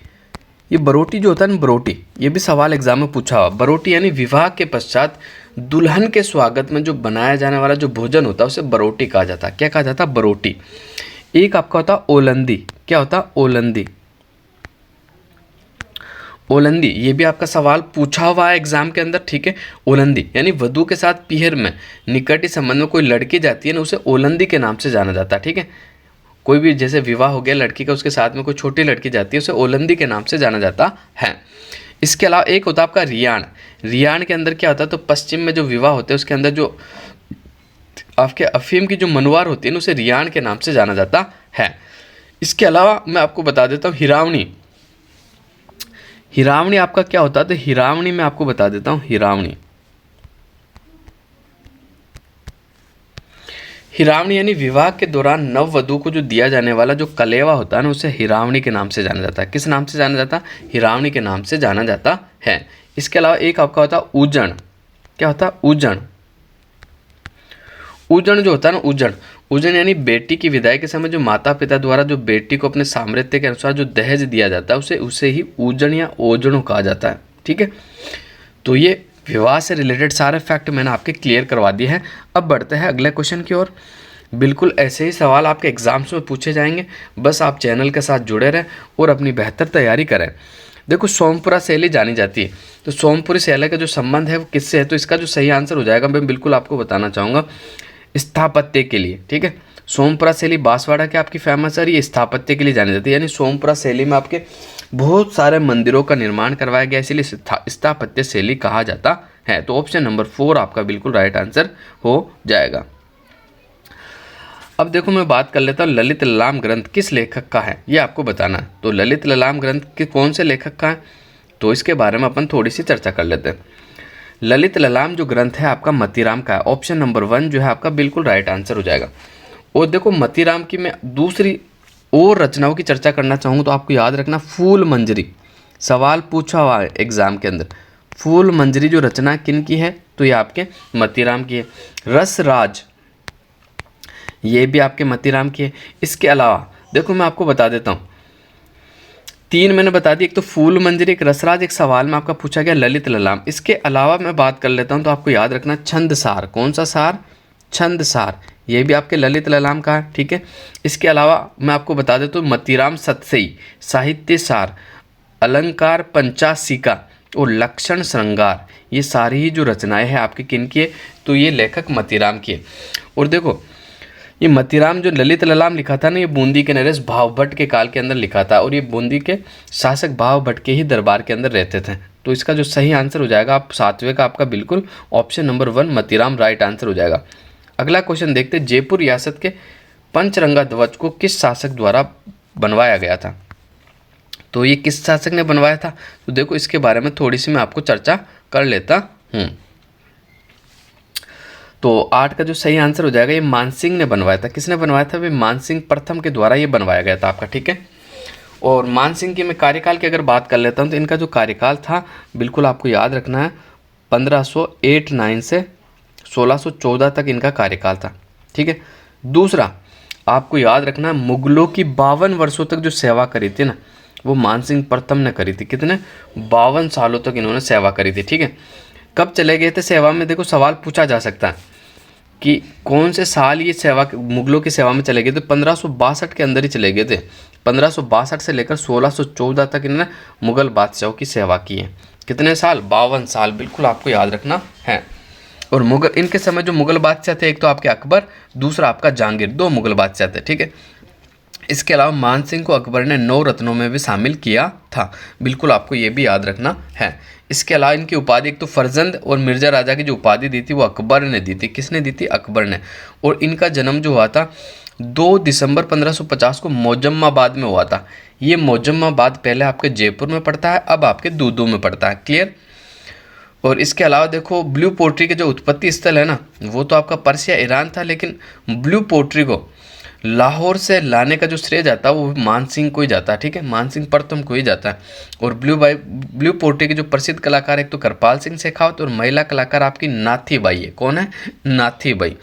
ये बरोटी जो होता है ना, बरोटी, ये भी सवाल एग्जाम में पूछा हुआ। बरोटी यानी विवाह के पश्चात दुल्हन के स्वागत में जो बनाया जाने वाला जो भोजन होता है उसे बरोटी कहा जाता है। क्या कहा जाता है? बरोटी। एक आपका होता है ओलंदी। क्या होता है? ओलंदी। ओलंदी, ये भी आपका सवाल पूछा हुआ है एग्जाम के अंदर। ठीक है, ओलंदी यानी वधू के साथ पीहर में निकट संबंध में कोई लड़की जाती है ना, उसे ओलंदी के नाम से जाना जाता है। ठीक है, कोई भी जैसे विवाह हो गया लड़की का, उसके साथ में कोई छोटी लड़की जाती है, उसे ओलंदी के नाम से जाना जाता है। इसके अलावा एक होता है आपका रियाण। रियाण के अंदर क्या होता है? तो पश्चिम में जो विवाह होते हैं उसके अंदर जो आपके अफीम की जो मनुवार होती है ना, उसे रियाण के नाम से जाना जाता है। इसके अलावा मैं आपको बता देता हूँ हिरावनी। हिरावनी आपका क्या होता है? तो हिरावनी मैं आपको बता देता हूँ। हिरावनी, हिरावनी यानी विवाह के दौरान नववधु को जो दिया जाने वाला जो कलेवा होता है ना, उसे हिरावनी के नाम से जाना जाता है। किस नाम से जाना जाता है? हिरावनी के नाम से जाना जाता है। इसके अलावा एक आपका होता है ऊजन। क्या होता है? ऊजन। ऊजन जो होता है ना, ऊजन, ऊजन यानी बेटी की विदाई के समय जो माता पिता द्वारा जो बेटी को अपने सामर्थ्य के अनुसार जो दहेज दिया जाता है, उसे ही ऊजन या ओजनों कहा जाता है। ठीक है, तो ये विवाह से रिलेटेड सारे फैक्ट मैंने आपके क्लियर करवा दिए हैं। अब बढ़ते हैं अगले क्वेश्चन की ओर। बिल्कुल ऐसे ही सवाल आपके एग्जाम्स में पूछे जाएंगे, बस आप चैनल के साथ जुड़े रहें और अपनी बेहतर तैयारी करें। देखो सोमपुरा शैली जानी जाती है, तो सोमपुरी शैली का जो संबंध है वो किससे है? तो इसका जो सही आंसर हो जाएगा, मैं बिल्कुल आपको बताना चाहूँगा, स्थापत्य के लिए। ठीक है, सोमपुरा शैली बांसवाड़ा की आपकी फेमस है, ये स्थापत्य के लिए जानी जाती है। यानी सोमपुरा शैली में आपके बहुत सारे मंदिरों का निर्माण करवाया गया, इसलिए स्थापत्य शैली कहा जाता है। तो ऑप्शन नंबर 4 आपका बिल्कुल राइट आंसर हो जाएगा। अब देखो मैं बात कर लेता हूँ ललित ललाम ग्रंथ किस लेखक का है, ये आपको बताना है। तो ललित ललाम ग्रंथ के कौन से लेखक का है, तो इसके बारे में अपन थोड़ी सी चर्चा कर लेते हैं। ललित ललाम जो ग्रंथ है आपका मतीराम का है। ऑप्शन नंबर 1 जो है आपका बिल्कुल राइट आंसर हो जाएगा। और देखो मतीराम की मैं दूसरी और रचनाओं की चर्चा करना चाहूँ तो आपको याद रखना फूल मंजरी, सवाल पूछा हुआ है एग्जाम के अंदर। फूल मंजरी जो रचना किन की है, तो ये आपके मतीराम की है। रसराज ये भी आपके मतीराम की है। इसके अलावा देखो मैं आपको बता देता हूँ, 3 मैंने बता दी, एक तो फूल मंजरी, एक रसराज, एक सवाल में आपका पूछा गया ललित ललाम। इसके अलावा मैं बात कर लेता हूँ तो आपको याद रखना छंदसार। कौन सा सार? छंदसार, ये भी आपके ललित ललाम का है। ठीक है, इसके अलावा मैं आपको बता देता हूँ मतीराम सतसई, साहित्य सार, अलंकार पंचासिका और लक्षण श्रृंगार, ये सारी ही जो रचनाएं हैं आपकी किन की है, तो ये लेखक मतीराम की है। और देखो ये मतीराम जो ललित ललाम लिखा था ना, ये बूंदी के नरेश भावभट्ट के काल के अंदर लिखा था, और ये बूंदी के शासक भावभट्ट के ही दरबार के अंदर रहते थे। तो इसका जो सही आंसर हो जाएगा आप 7वें का आपका बिल्कुल option number 1 Matiram right answer हो जाएगा। अगला क्वेश्चन देखते हैं, जयपुर रियासत के पंचरंगा ध्वज को किस शासक द्वारा बनवाया गया था? तो ये किस शासक ने बनवाया था? तो देखो इसके बारे में थोड़ी सी मैं आपको चर्चा कर लेता हूँ। तो 8 का जो सही आंसर हो जाएगा, ये मानसिंह ने बनवाया था। किसने बनवाया था? वे मानसिंह प्रथम के द्वारा ये बनवाया गया था आपका, ठीक है। और मानसिंह की मैं कार्यकाल की अगर बात कर लेता हूँ तो इनका जो कार्यकाल था बिल्कुल आपको याद रखना है, 1589 से 1614 तक इनका कार्यकाल था, ठीक है। दूसरा आपको याद रखना है, मुगलों की 52 वर्षों तक जो सेवा करी थी ना, वो मानसिंह प्रथम ने करी थी। कितने? 52 सालों तक इन्होंने सेवा करी थी, ठीक है। कब चले गए थे सेवा में? देखो सवाल पूछा जा सकता है कि कौन से साल ये सेवा मुगलों की सेवा में चले गए थे। 1562 के अंदर ही चले गए थे। 1562 से लेकर 1614 तक इन्होंने मुगल बादशाहों की सेवा की है। कितने साल? 52 साल, बिल्कुल आपको याद रखना है। और मुगल, इनके समय जो मुगल बादशाह थे, एक तो आपके अकबर, दूसरा आपका जहांगीर, 2 मुगल बादशाह थे, ठीक है। इसके अलावा मानसिंह को अकबर ने 9 रत्नों में भी शामिल किया था, बिल्कुल आपको ये भी याद रखना है। इसके अलावा इनकी उपाधि, एक तो फरजंद और मिर्जा राजा की जो उपाधि दी थी वो अकबर ने दी थी। किसने दी थी? अकबर ने। और इनका जन्म जो हुआ था 2 दिसंबर 1550 को मोजम्माबाद में हुआ था। ये मोजम्माबाद पहले आपके जयपुर में पड़ता है, अब आपके दूदू में पड़ता है, क्लियर। और इसके अलावा देखो ब्लू पोट्री के जो उत्पत्ति स्थल है ना, वो तो आपका पर्सिया ईरान था, लेकिन ब्लू पोट्री को लाहौर से लाने का जो श्रेय जाता है वो मानसिंह को ही जाता है, ठीक है, मानसिंह प्रथम को ही जाता है। और ब्लू पोट्री के जो प्रसिद्ध कलाकार, एक तो कृपाल सिंह शेखावत और महिला कलाकार आपकी नाथी बाई है। कौन है? नाथी बाई।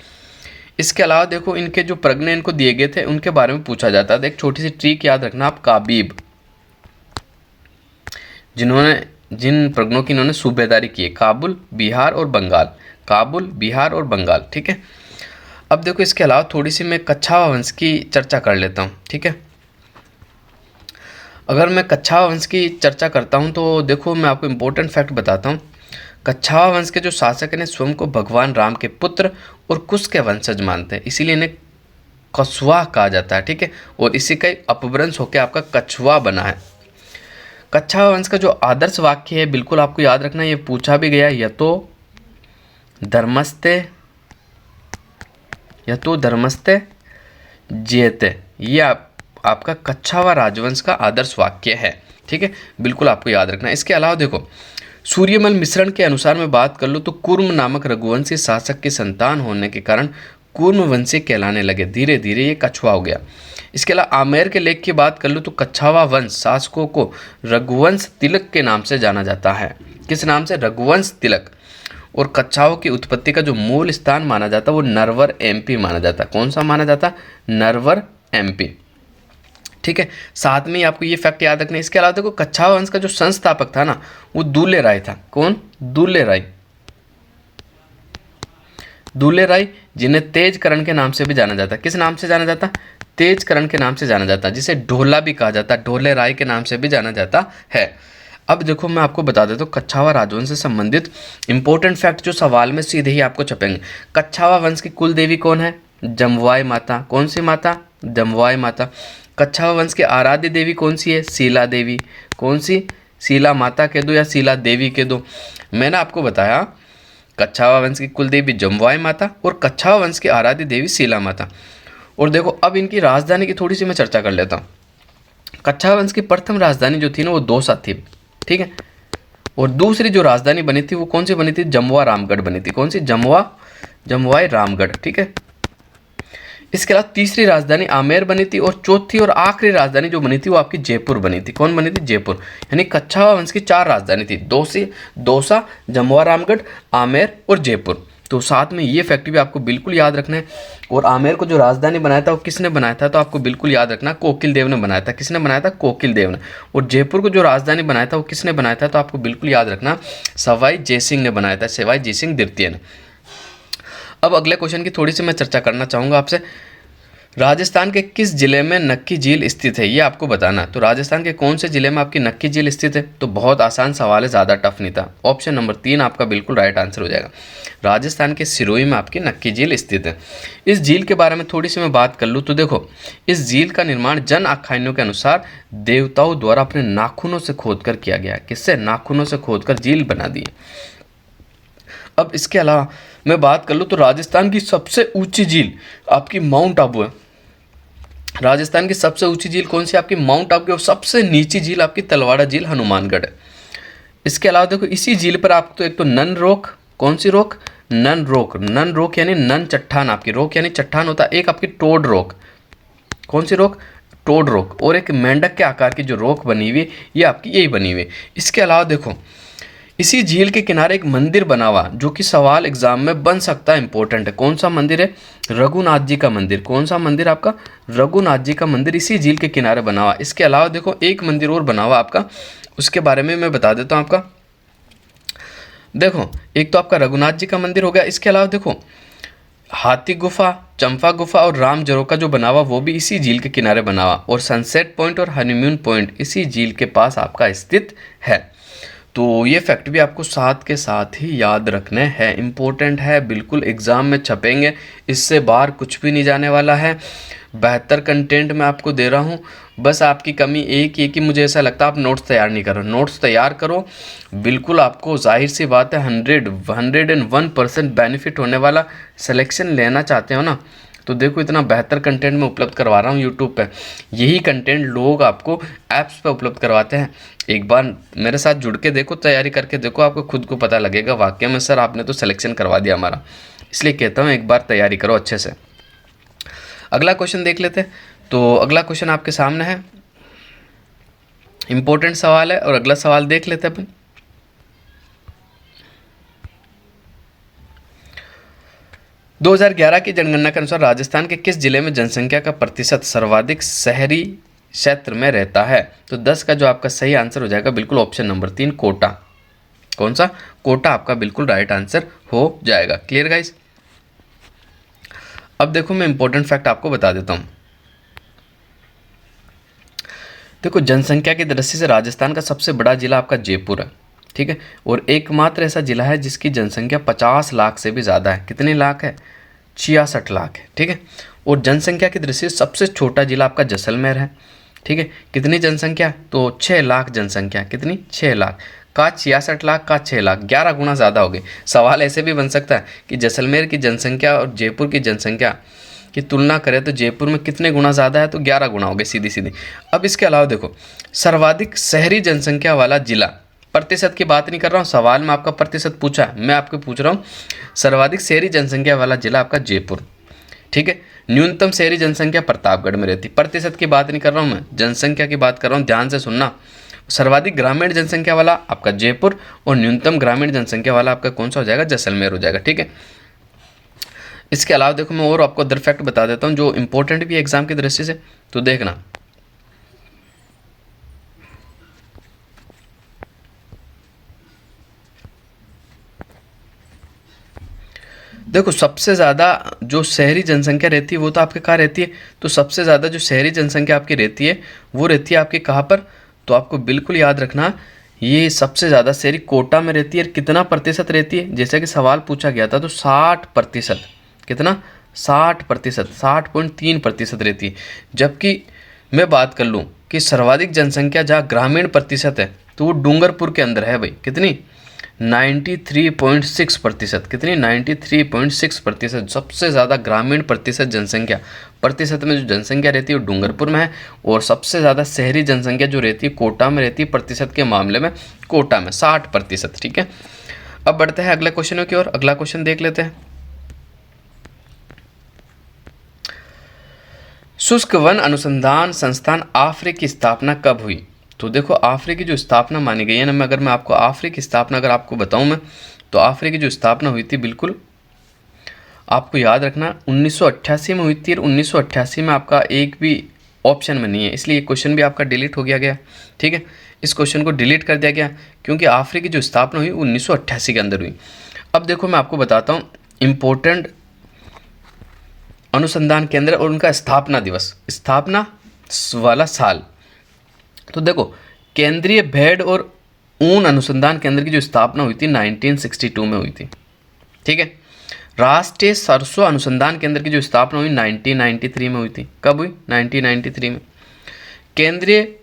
इसके अलावा देखो इनके जो प्रज्ञा इनको दिए गए थे उनके बारे में पूछा जाता है। एक छोटी सी ट्रिक याद रखना आप, काबीब, जिन प्रज्ञों की इन्होंने सूबेदारी की है, काबुल, बिहार और बंगाल, काबुल, बिहार और बंगाल, ठीक है। अब देखो इसके अलावा थोड़ी सी मैं कच्छावा वंश की चर्चा कर लेता हूँ, ठीक है। अगर मैं कच्छावा वंश की चर्चा करता हूँ तो देखो मैं आपको इम्पोर्टेंट फैक्ट बताता हूँ। कच्छावा वंश के जो शासक ने स्वयं को भगवान राम के पुत्र और कुश के वंशज मानते हैं, इसीलिए इन्हें कछुआ कहा जाता है, ठीक है। और इसी का अपभ्रंश होकर आपका कछुआ बना है। कच्छावा वंश का जो आदर्श वाक्य है बिल्कुल आपको याद रखना, ये पूछा भी गया, यतो धर्मस्ते जयते, ये आपका कच्छावा राजवंश का आदर्श वाक्य है, ठीक है, बिल्कुल आपको याद रखना। इसके अलावा देखो सूर्यमल मिश्रण के अनुसार मैं बात कर लूँ तो कुर्म नामक रघुवंशी शासक की संतान होने के कारण कुर्म वंशी कहलाने लगे, धीरे धीरे ये कछुआ हो गया। इसके अलावा आमेर के लेख की बात कर लूँ तो कच्छावा वंश शासकों को रघुवंश तिलक के नाम से जाना जाता है। किस नाम से? रघुवंश तिलक। और कच्छाओं की उत्पत्ति का जो मूल स्थान माना जाता है वो नरवर एमपी माना जाता है। कौन सा माना जाता? नरवर एमपी, ठीक है। साथ में ही आपको ये फैक्ट याद रखना है। इसके अलावा देखो कच्छावा वंश का जो संस्थापक था ना वो दूल्हे राय था। कौन? दूल्हे राय। दूल्हे राय जिन्हें तेजकरण के नाम से भी जाना जाता है। किस नाम से जाना जाता? तेजकरण के नाम से जाना जाता है, जिसे ढोला भी कहा जाता है, ढोले राय के नाम से भी जाना जाता है। अब देखो मैं आपको बता देता हूँ कच्छावा राजवंश से संबंधित इंपॉर्टेंट फैक्ट जो सवाल में सीधे ही आपको छपेंगे। कच्छावा वंश की कुल देवी कौन है? जमवाई माता। कौन सी माता? जमवाई माता। कच्छावा वंश की आराध्य देवी कौन सी है? शीला देवी। कौन सी? शीला माता कह दो या शीला देवी कह दो। मैंने आपको बताया कच्छावा वंश की कुल देवी जमवाई माता और कच्छावा वंश की आराध्य देवी शीला माता। और देखो अब इनकी राजधानी की थोड़ी सी मैं चर्चा कर लेता हूँ। कच्छावा वंश की प्रथम राजधानी जो थी ना वो दौसा थी, ठीक है। और दूसरी जो राजधानी बनी थी वो कौन सी बनी थी? जमवा रामगढ़ बनी थी। कौन सी? जमवाई रामगढ़, ठीक है। इसके अलावा तीसरी राजधानी आमेर बनी थी और चौथी और आखिरी राजधानी जो बनी थी वो आपकी जयपुर बनी थी। कौन बनी थी? जयपुर। यानी कच्छावा वंश की 4 राजधानी थी, दौसा, जमवा रामगढ़, आमेर और जयपुर। तो साथ में ये फैक्ट भी आपको बिल्कुल याद रखना है। और आमेर को जो राजधानी बनाया था वो किसने बनाया था? तो आपको बिल्कुल याद रखना, कोकिल देव ने बनाया था। किसने बनाया था? कोकिल देव ने। और जयपुर को जो राजधानी बनाया था वो किसने बनाया था? तो आपको बिल्कुल याद रखना, सवाई जयसिंह ने बनाया था, सवाई जयसिंह द्वितीय ने। अब अगले क्वेश्चन की थोड़ी सी मैं चर्चा करना चाहूँगा आपसे। राजस्थान के किस जिले में नक्की झील स्थित है, ये आपको बताना। तो राजस्थान के कौन से जिले में आपकी नक्की झील स्थित है? तो बहुत आसान सवाल है, ज़्यादा टफ नहीं था। ऑप्शन नंबर 3 आपका बिल्कुल राइट आंसर हो जाएगा। राजस्थान के सिरोही में आपकी नक्की झील स्थित है। इस झील के बारे में थोड़ी सी मैं बात कर लूँ तो देखो इस झील का निर्माण जन आख्यानों के अनुसार देवताओं द्वारा अपने नाखूनों से खोदकर किया गया है। किससे? नाखूनों से खोदकर झील बना दी। अब इसके अलावा मैं बात कर लूँ तो राजस्थान की सबसे ऊंची झील आपकी माउंट आबू है। राजस्थान की सबसे ऊंची झील कौन सी? आपकी माउंट आबू। और सबसे नीची झील आपकी तलवाड़ा झील हनुमानगढ़ है। इसके अलावा देखो इसी झील पर आपको एक तो नन रॉक, कौन सी rock? Nun rock. Nun rock यानी नन चट्टान, आपकी रॉक यानी चट्टान होता है। एक आपकी टोड रॉक, कौन सी रॉक? Toad rock. और एक मेंढक के आकार की जो रॉक बनी हुई है ये आपकी यही बनी हुई है। इसके अलावा देखो इसी झील के किनारे एक मंदिर बना हुआ जो कि सवाल एग्जाम में बन सकता है, इंपॉर्टेंट है। कौन सा मंदिर है? रघुनाथ जी का मंदिर। कौन सा मंदिर आपका? रघुनाथ जी का मंदिर इसी झील के किनारे बना हुआ। इसके अलावा देखो एक मंदिर और बना हुआ आपका, उसके बारे में मैं बता देता हूँ आपका। देखो एक तो आपका रघुनाथ जी का मंदिर हो गया। इसके अलावा देखो हाथी गुफा, चंपा गुफा और राम झरोखा जो बना हुआ वो भी इसी झील के किनारे बना हुआ। और सनसेट पॉइंट और हनीमून पॉइंट इसी झील के पास आपका स्थित है। तो ये फैक्ट भी आपको साथ के साथ ही याद रखने हैं, इम्पोर्टेंट है, बिल्कुल एग्ज़ाम में छपेंगे, इससे बाहर कुछ भी नहीं जाने वाला है। बेहतर कंटेंट मैं आपको दे रहा हूँ। बस आपकी कमी एक ही कि मुझे ऐसा लगता है आप नोट्स तैयार नहीं कर रहे। नोट्स तैयार करो, बिल्कुल आपको जाहिर सी बात है 101% बेनिफिट होने वाला। सिलेक्शन लेना चाहते हो ना तो देखो इतना बेहतर कंटेंट मैं उपलब्ध करवा रहा हूँ यूट्यूब पे। यही कंटेंट लोग आपको ऐप्स पे उपलब्ध करवाते हैं। एक बार मेरे साथ जुड़ के देखो, तैयारी करके देखो, आपको खुद को पता लगेगा वाकई में सर आपने तो सिलेक्शन करवा दिया हमारा। इसलिए कहता हूँ एक बार तैयारी करो अच्छे से। अगला क्वेश्चन देख लेते हैं। तो अगला क्वेश्चन आपके सामने है, इंपॉर्टेंट सवाल है और अगला सवाल देख लेते हैं अपन। दो 2011 की जनगणना के अनुसार राजस्थान के किस जिले में जनसंख्या का प्रतिशत सर्वाधिक शहरी क्षेत्र में रहता है? तो 10 का जो आपका सही आंसर हो जाएगा बिल्कुल ऑप्शन नंबर 3 कोटा। कौन सा? कोटा आपका बिल्कुल राइट आंसर हो जाएगा। Clear guys? अब देखो मैं इंपॉर्टेंट फैक्ट आपको बता देता हूं। देखो जनसंख्या की दृष्टि से राजस्थान का सबसे बड़ा जिला आपका जयपुर है, ठीक है। और एकमात्र ऐसा जिला है जिसकी जनसंख्या 50 लाख से भी ज़्यादा है। कितने लाख है? 66 लाख है, ठीक है। और जनसंख्या की दृष्टि से सबसे छोटा जिला आपका जैसलमेर है, ठीक है। कितनी जनसंख्या? तो 6 लाख जनसंख्या। कितनी? 6 लाख का 66 लाख का 6 लाख, 11 गुना ज़्यादा हो गई। सवाल ऐसे भी बन सकता है कि जैसलमेर की जनसंख्या और जयपुर की जनसंख्या की तुलना करें तो जयपुर में कितने गुना ज़्यादा है? तो 11 गुना हो गए सीधी सीधी। अब इसके अलावा देखो सर्वाधिक शहरी जनसंख्या वाला जिला, प्रतिशत की बात नहीं कर रहा हूँ, सवाल में आपका प्रतिशत पूछा है, मैं आपको पूछ रहा हूँ सर्वाधिक शहरी जनसंख्या वाला जिला आपका जयपुर, ठीक है। न्यूनतम शहरी जनसंख्या प्रतापगढ़ में रहती। प्रतिशत की बात नहीं कर रहा हूँ मैं, जनसंख्या की बात कर रहा हूँ, ध्यान से सुनना। सर्वाधिक ग्रामीण जनसंख्या वाला आपका जयपुर और न्यूनतम ग्रामीण जनसंख्या वाला आपका कौन सा हो जाएगा? जैसलमेर हो जाएगा, ठीक है। इसके अलावा देखो मैं और आपको अदर फैक्ट बता देता हूँ जो इंपॉर्टेंट भी है एग्जाम की दृष्टि से, तो देखना। देखो सबसे ज़्यादा जो शहरी जनसंख्या रहती है वो तो आपके कहाँ रहती है? तो सबसे ज़्यादा जो शहरी जनसंख्या आपकी रहती है वो रहती है आपके कहाँ पर? तो आपको बिल्कुल याद रखना ये सबसे ज़्यादा शहरी कोटा में रहती है। और कितना प्रतिशत रहती है? जैसे कि सवाल पूछा गया था तो 60%। कितना? 60%, 60.3% रहती है। जबकि मैं बात कर लूँ कि सर्वाधिक जनसंख्या जहाँ ग्रामीण प्रतिशत है तो वो डूंगरपुर के अंदर है भाई। कितनी? 93.6%। कितनी? 93.6%। सबसे ज़्यादा ग्रामीण प्रतिशत जनसंख्या, प्रतिशत में जो जनसंख्या रहती है वो डूंगरपुर में है। और सबसे ज़्यादा शहरी जनसंख्या जो रहती है कोटा में रहती है, प्रतिशत के मामले में कोटा में 60%, ठीक है। अब बढ़ते हैं अगले क्वेश्चनों की ओर। अगला क्वेश्चन देख लेते हैं। शुष्क वन अनुसंधान संस्थान आफ्रे की स्थापना कब हुई? तो देखो आफ्रे की जो स्थापना मानी गई है ना, अगर मैं आपको आफ्रे की स्थापना अगर आपको बताऊं मैं, तो आफ्रे की जो स्थापना हुई थी बिल्कुल आपको याद रखना 1988 में हुई थी। और 1988 में आपका एक भी ऑप्शन में नहीं है, इसलिए क्वेश्चन भी आपका डिलीट हो गया, ठीक है। इस क्वेश्चन को डिलीट कर दिया गया क्योंकि आफ्रे की जो स्थापना हुई 1988 के अंदर हुई। अब देखो मैं आपको बताता हूँ इम्पोर्टेंट अनुसंधान केंद्र और उनका स्थापना दिवस, स्थापना वाला साल। तो देखो केंद्रीय भेड़ और ऊन अनुसंधान केंद्र की जो स्थापना हुई थी 1962 में हुई थी, ठीक है। राष्ट्रीय सरसों अनुसंधान केंद्र की जो स्थापना हुई 1993 में हुई थी। कब हुई? 1993 में। केंद्रीय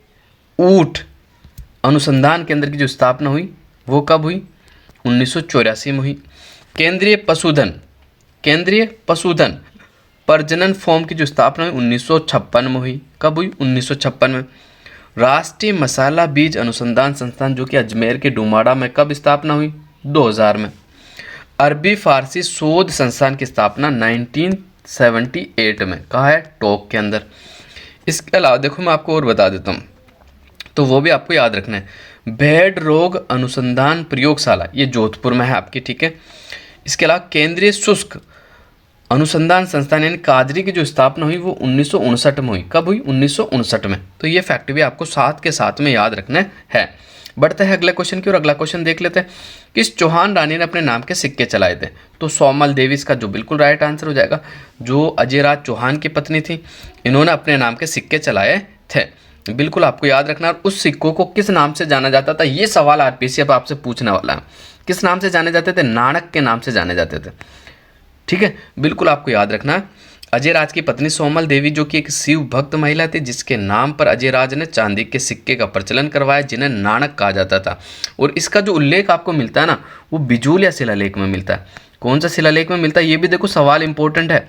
ऊंट अनुसंधान केंद्र की जो स्थापना हुई वो कब हुई? 1984 में हुई। केंद्रीय पशुधन प्रजनन फॉर्म की जो स्थापना हुई 1956 में हुई। कब हुई? 1956 में। राष्ट्रीय मसाला बीज अनुसंधान संस्थान जो कि अजमेर के डुमाड़ा में कब स्थापना हुई? 2000 में। अरबी फारसी शोध संस्थान की स्थापना 1978 में। कहाँ है? टोंक के अंदर। इसके अलावा देखो मैं आपको और बता देता हूँ, तो वो भी आपको याद रखना है। भेड़ रोग अनुसंधान प्रयोगशाला, ये जोधपुर में है आपकी, ठीक है। इसके अलावा केंद्रीय शुष्क अनुसंधान संस्थान यानी काजरी की जो स्थापना हुई वो 1959 में हुई। कब हुई? 1959 में। तो ये फैक्ट भी आपको साथ के साथ में याद रखना है। बढ़ते हैं अगले क्वेश्चन की और अगला क्वेश्चन देख लेते हैं। किस चौहान रानी ने अपने नाम के सिक्के चलाए थे? तो सोमल देवी इसका जो बिल्कुल राइट आंसर हो जाएगा। जो अजयराज चौहान की पत्नी थी, इन्होंने अपने नाम के सिक्के चलाए थे। बिल्कुल आपको याद रखना। और उस सिक्कों को किस नाम से जाना जाता था? ये सवाल आरपीसी अब आपसे पूछने वाला है। किस नाम से जाने जाते थे? नाणक के नाम से जाने जाते थे, ठीक है। बिल्कुल आपको याद रखना। अजयराज की पत्नी सोमल देवी जो कि एक शिव भक्त महिला थी, जिसके नाम पर अजयराज ने चांदी के सिक्के का प्रचलन करवाया, जिन्हें नाणक कहा जाता था। और इसका जो उल्लेख आपको मिलता है ना, वो बिजूलिया शिलालेख में मिलता है। कौन सा शिलालेख में मिलता है? ये भी देखो सवाल इंपॉर्टेंट है।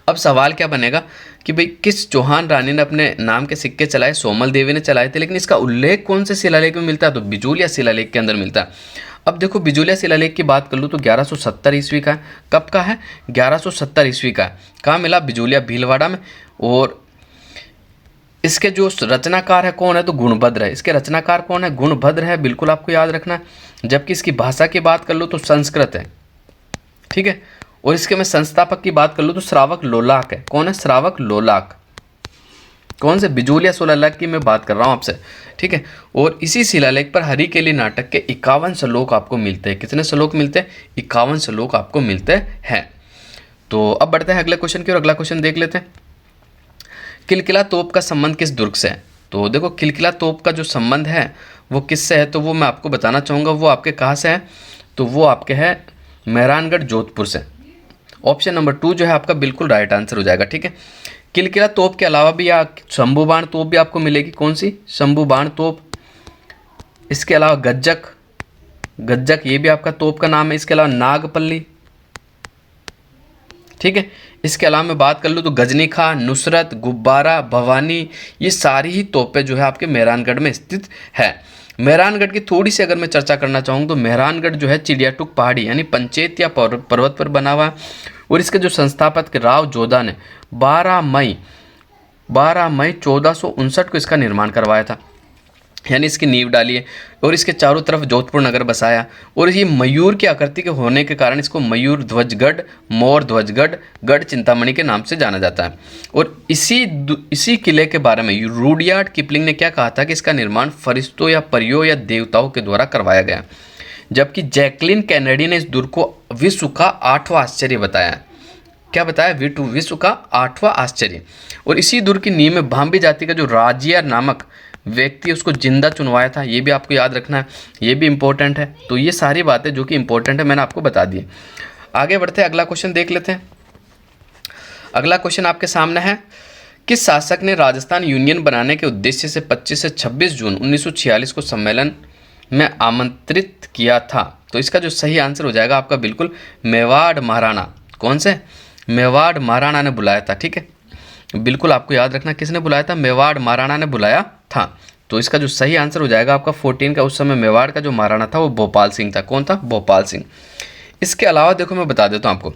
अब सवाल क्या बनेगा कि भाई किस चौहान रानी ने अपने नाम के सिक्के चलाए? सोमल देवी ने चलाए थे, लेकिन इसका उल्लेख कौन से शिलालेख में मिलता है? तो बिजूलिया शिलालेख के अंदर मिलता है। अब देखो बिजूलिया शिलालेख की बात कर लूँ तो 1170 ईस्वी का है। कब का है? 1170 ईस्वी का है। कहाँ मिला? बिजूलिया भीलवाड़ा में। और इसके जो रचनाकार है कौन है? तो गुणभद्र है। इसके रचनाकार कौन है? गुणभद्र है, बिल्कुल आपको याद रखना है। जबकि इसकी भाषा की बात कर लो तो संस्कृत है, ठीक है। और इसके मैं संस्थापक की बात कर लूँ तो श्रावक लोलाक है। कौन है? श्रावक लोलाक। कौन से? बिजूलिया शिलालेख की मैं बात कर रहा हूँ आपसे, ठीक है। और इसी शिलालेख पर हरिकेली नाटक के 51 श्लोक आपको मिलते हैं। कितने श्लोक मिलते हैं? 51 श्लोक आपको मिलते हैं। तो अब बढ़ते हैं अगले क्वेश्चन की और अगला क्वेश्चन देख लेते हैं। किलकिला तोप का संबंध किस दुर्ग से है? तो देखो किलकिला तोप का जो संबंध है वो किससे है, तो वो मैं आपको बताना चाहूँगा। वो आपके कहाँ से है? तो वो आपके है मेहरानगढ़ जोधपुर से। ऑप्शन नंबर 2 जो है आपका बिल्कुल राइट आंसर हो जाएगा, ठीक है। किलकिला तोप के अलावा भी या शंभू बाण तोप भी आपको मिलेगी। कौन सी? शंभू बाण तोप। इसके अलावा गज्जक ये भी आपका तोप का नाम है। इसके अलावा नागपल्ली, ठीक है। इसके अलावा मैं बात कर लूँ तो गजनीखा, नुसरत, गुब्बारा, भवानी, ये सारी ही तोपें जो है आपके मेहरानगढ़ में स्थित है। मेहरानगढ़ की थोड़ी सी अगर मैं चर्चा करना चाहूँ तो मेहरानगढ़ जो है चिड़ियाटुक पहाड़ी यानी पंचेत या पर्वत पर बना हुआ है। और इसके जो संस्थापक राव जोधा ने 12 मई 1459 को इसका निर्माण करवाया था, यानी इसकी नींव डाली है। और इसके चारों तरफ जोधपुर नगर बसाया। और ये मयूर की आकृति के होने के कारण इसको मयूर ध्वजगढ़, मोर ध्वजगढ़, गढ़ चिंतामणि के नाम से जाना जाता है। और इसी किले के बारे में रूडयार्ड किपलिंग ने क्या कहा था कि इसका निर्माण फरिश्तों या परियों या देवताओं के द्वारा करवाया गया। जबकि जैकलिन कैनेडी ने इस दुर्ग को विश्व का 8वां आश्चर्य बताया। क्या बताया? विश्व का 8वां आश्चर्य। और इसी दुर्ग की नींव में भांबी जाति का जो राजिया नामक व्यक्ति उसको जिंदा चुनवाया था। ये भी आपको याद रखना है, ये भी इंपॉर्टेंट है। तो ये सारी बातें जो कि इंपॉर्टेंट है मैंने आपको बता दी। आगे बढ़ते हैं, अगला क्वेश्चन देख लेते हैं। अगला क्वेश्चन आपके सामने है, किस शासक ने राजस्थान यूनियन बनाने के उद्देश्य से 25 से 26 जून 1946 को सम्मेलन में आमंत्रित किया था? तो इसका जो सही आंसर हो जाएगा आपका बिल्कुल मेवाड़ महाराणा। कौन से? मेवाड़ महाराणा ने बुलाया था, ठीक है। बिल्कुल आपको याद रखना किसने बुलाया था? मेवाड़ महाराणा ने बुलाया था। तो इसका जो सही आंसर हो जाएगा आपका 14 का। उस समय मेवाड़ का जो महाराणा था वो भोपाल सिंह था। कौन था? भोपाल सिंह। इसके अलावा देखो मैं बता देता हूँ आपको,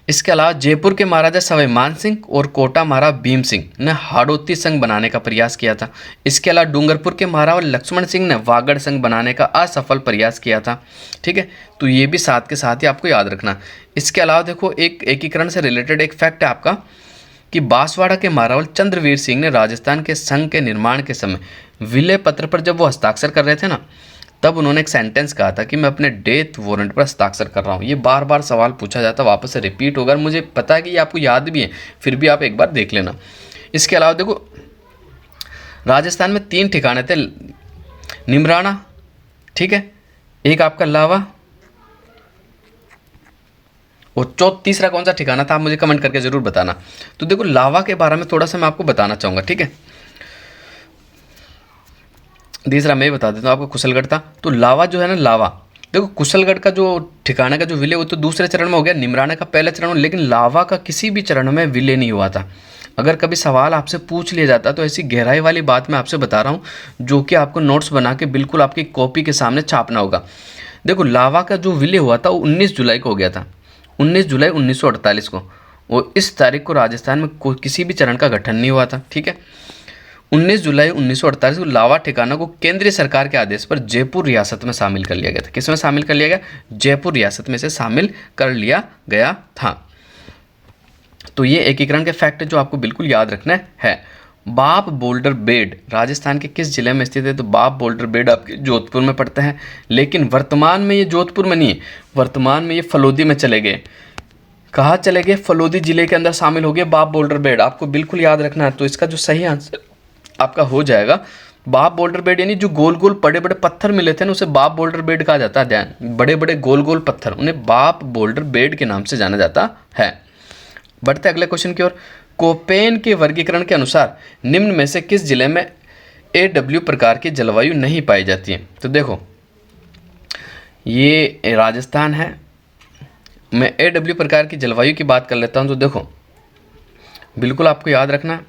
इसके अलावा जयपुर के महाराजा सवाई मान सिंह और कोटा महाराजा भीम सिंह ने हाड़ौती संघ बनाने का प्रयास किया था। इसके अलावा डूंगरपुर के महाराजा लक्ष्मण सिंह ने वागड़ संघ बनाने का असफल प्रयास किया था, ठीक है। तो ये भी साथ के साथ ही आपको याद रखना। इसके अलावा देखो एक एकीकरण से रिलेटेड एक फैक्ट है आपका कि बांसवाड़ा के महाराजा चंद्रवीर सिंह ने राजस्थान के संघ के निर्माण के समय विलय पत्र पर जब वो हस्ताक्षर कर रहे थे ना, तब उन्होंने एक सेंटेंस कहा था कि मैं अपने डेथ वारंट पर हस्ताक्षर कर रहा हूँ। ये बार बार सवाल पूछा जाता है, वापस से रिपीट होगा। मुझे पता है कि ये आपको याद भी है, फिर भी आप एक बार देख लेना। इसके अलावा देखो राजस्थान में 3 ठिकाने थे, निमराना, ठीक है, एक आपका लावा, और तीसरा कौन सा ठिकाना था आप मुझे कमेंट करके जरूर बताना। तो देखो लावा के बारे में थोड़ा सा मैं आपको बताना चाहूँगा, ठीक है। तीसरा मैं बता देता हूँ आपको, कुशलगढ़ था। तो लावा जो है ना, लावा देखो कुशलगढ़ का जो ठिकाने का जो विलय वो तो दूसरे चरण में हो गया, निमराना का पहले चरण में, लेकिन लावा का किसी भी चरण में विलय नहीं हुआ था। अगर कभी सवाल आपसे पूछ लिया जाता तो ऐसी गहराई वाली बात मैं आपसे बता रहा हूँ जो कि आपको नोट्स बना के बिल्कुल आपकी कॉपी के सामने छापना होगा। देखो लावा का जो विलय हुआ था वो 19 जुलाई को हो गया था, 19 जुलाई 1948 को, और इस तारीख को राजस्थान में किसी भी चरण का गठन नहीं हुआ था। ठीक है, 19 जुलाई 1948 को लावा ठिकाना को केंद्रीय सरकार के आदेश पर जयपुर रियासत में शामिल कर लिया गया था। किस में शामिल कर लिया गया? जयपुर रियासत में से शामिल कर लिया गया था। तो ये एकीकरण के फैक्ट जो आपको बिल्कुल याद रखना है। बाप बोल्डर बेड राजस्थान के किस जिले में स्थित है? तो बाप बोल्डर बेड आपके जोधपुर में पड़ता है, लेकिन वर्तमान में ये जोधपुर में नहीं है, वर्तमान में ये फलोदी में चले गए। कहाँ चले गए? फलोदी जिले के अंदर शामिल हो गए बाप बोल्डर बेड, आपको बिल्कुल याद रखना है। तो इसका जो सही आंसर आपका हो जाएगा बाप बोल्डर बेड, यानी जो गोल गोल बड़े बड़े पत्थर मिले थे ना उसे बाप बोल्डर बेड कहा जाता है। ध्यान, बड़े बड़े गोल गोल पत्थर उन्हें बाप बोल्डर बेड के नाम से जाना जाता है। बढ़ते अगले क्वेश्चन की ओर। कोपेन के वर्गीकरण के अनुसार निम्न में से किस जिले में AW प्रकार की जलवायु नहीं पाई जाती है? तो देखो ये राजस्थान है, मैं AW प्रकार की जलवायु की बात कर लेता हूं। तो देखो बिल्कुल आपको याद रखना,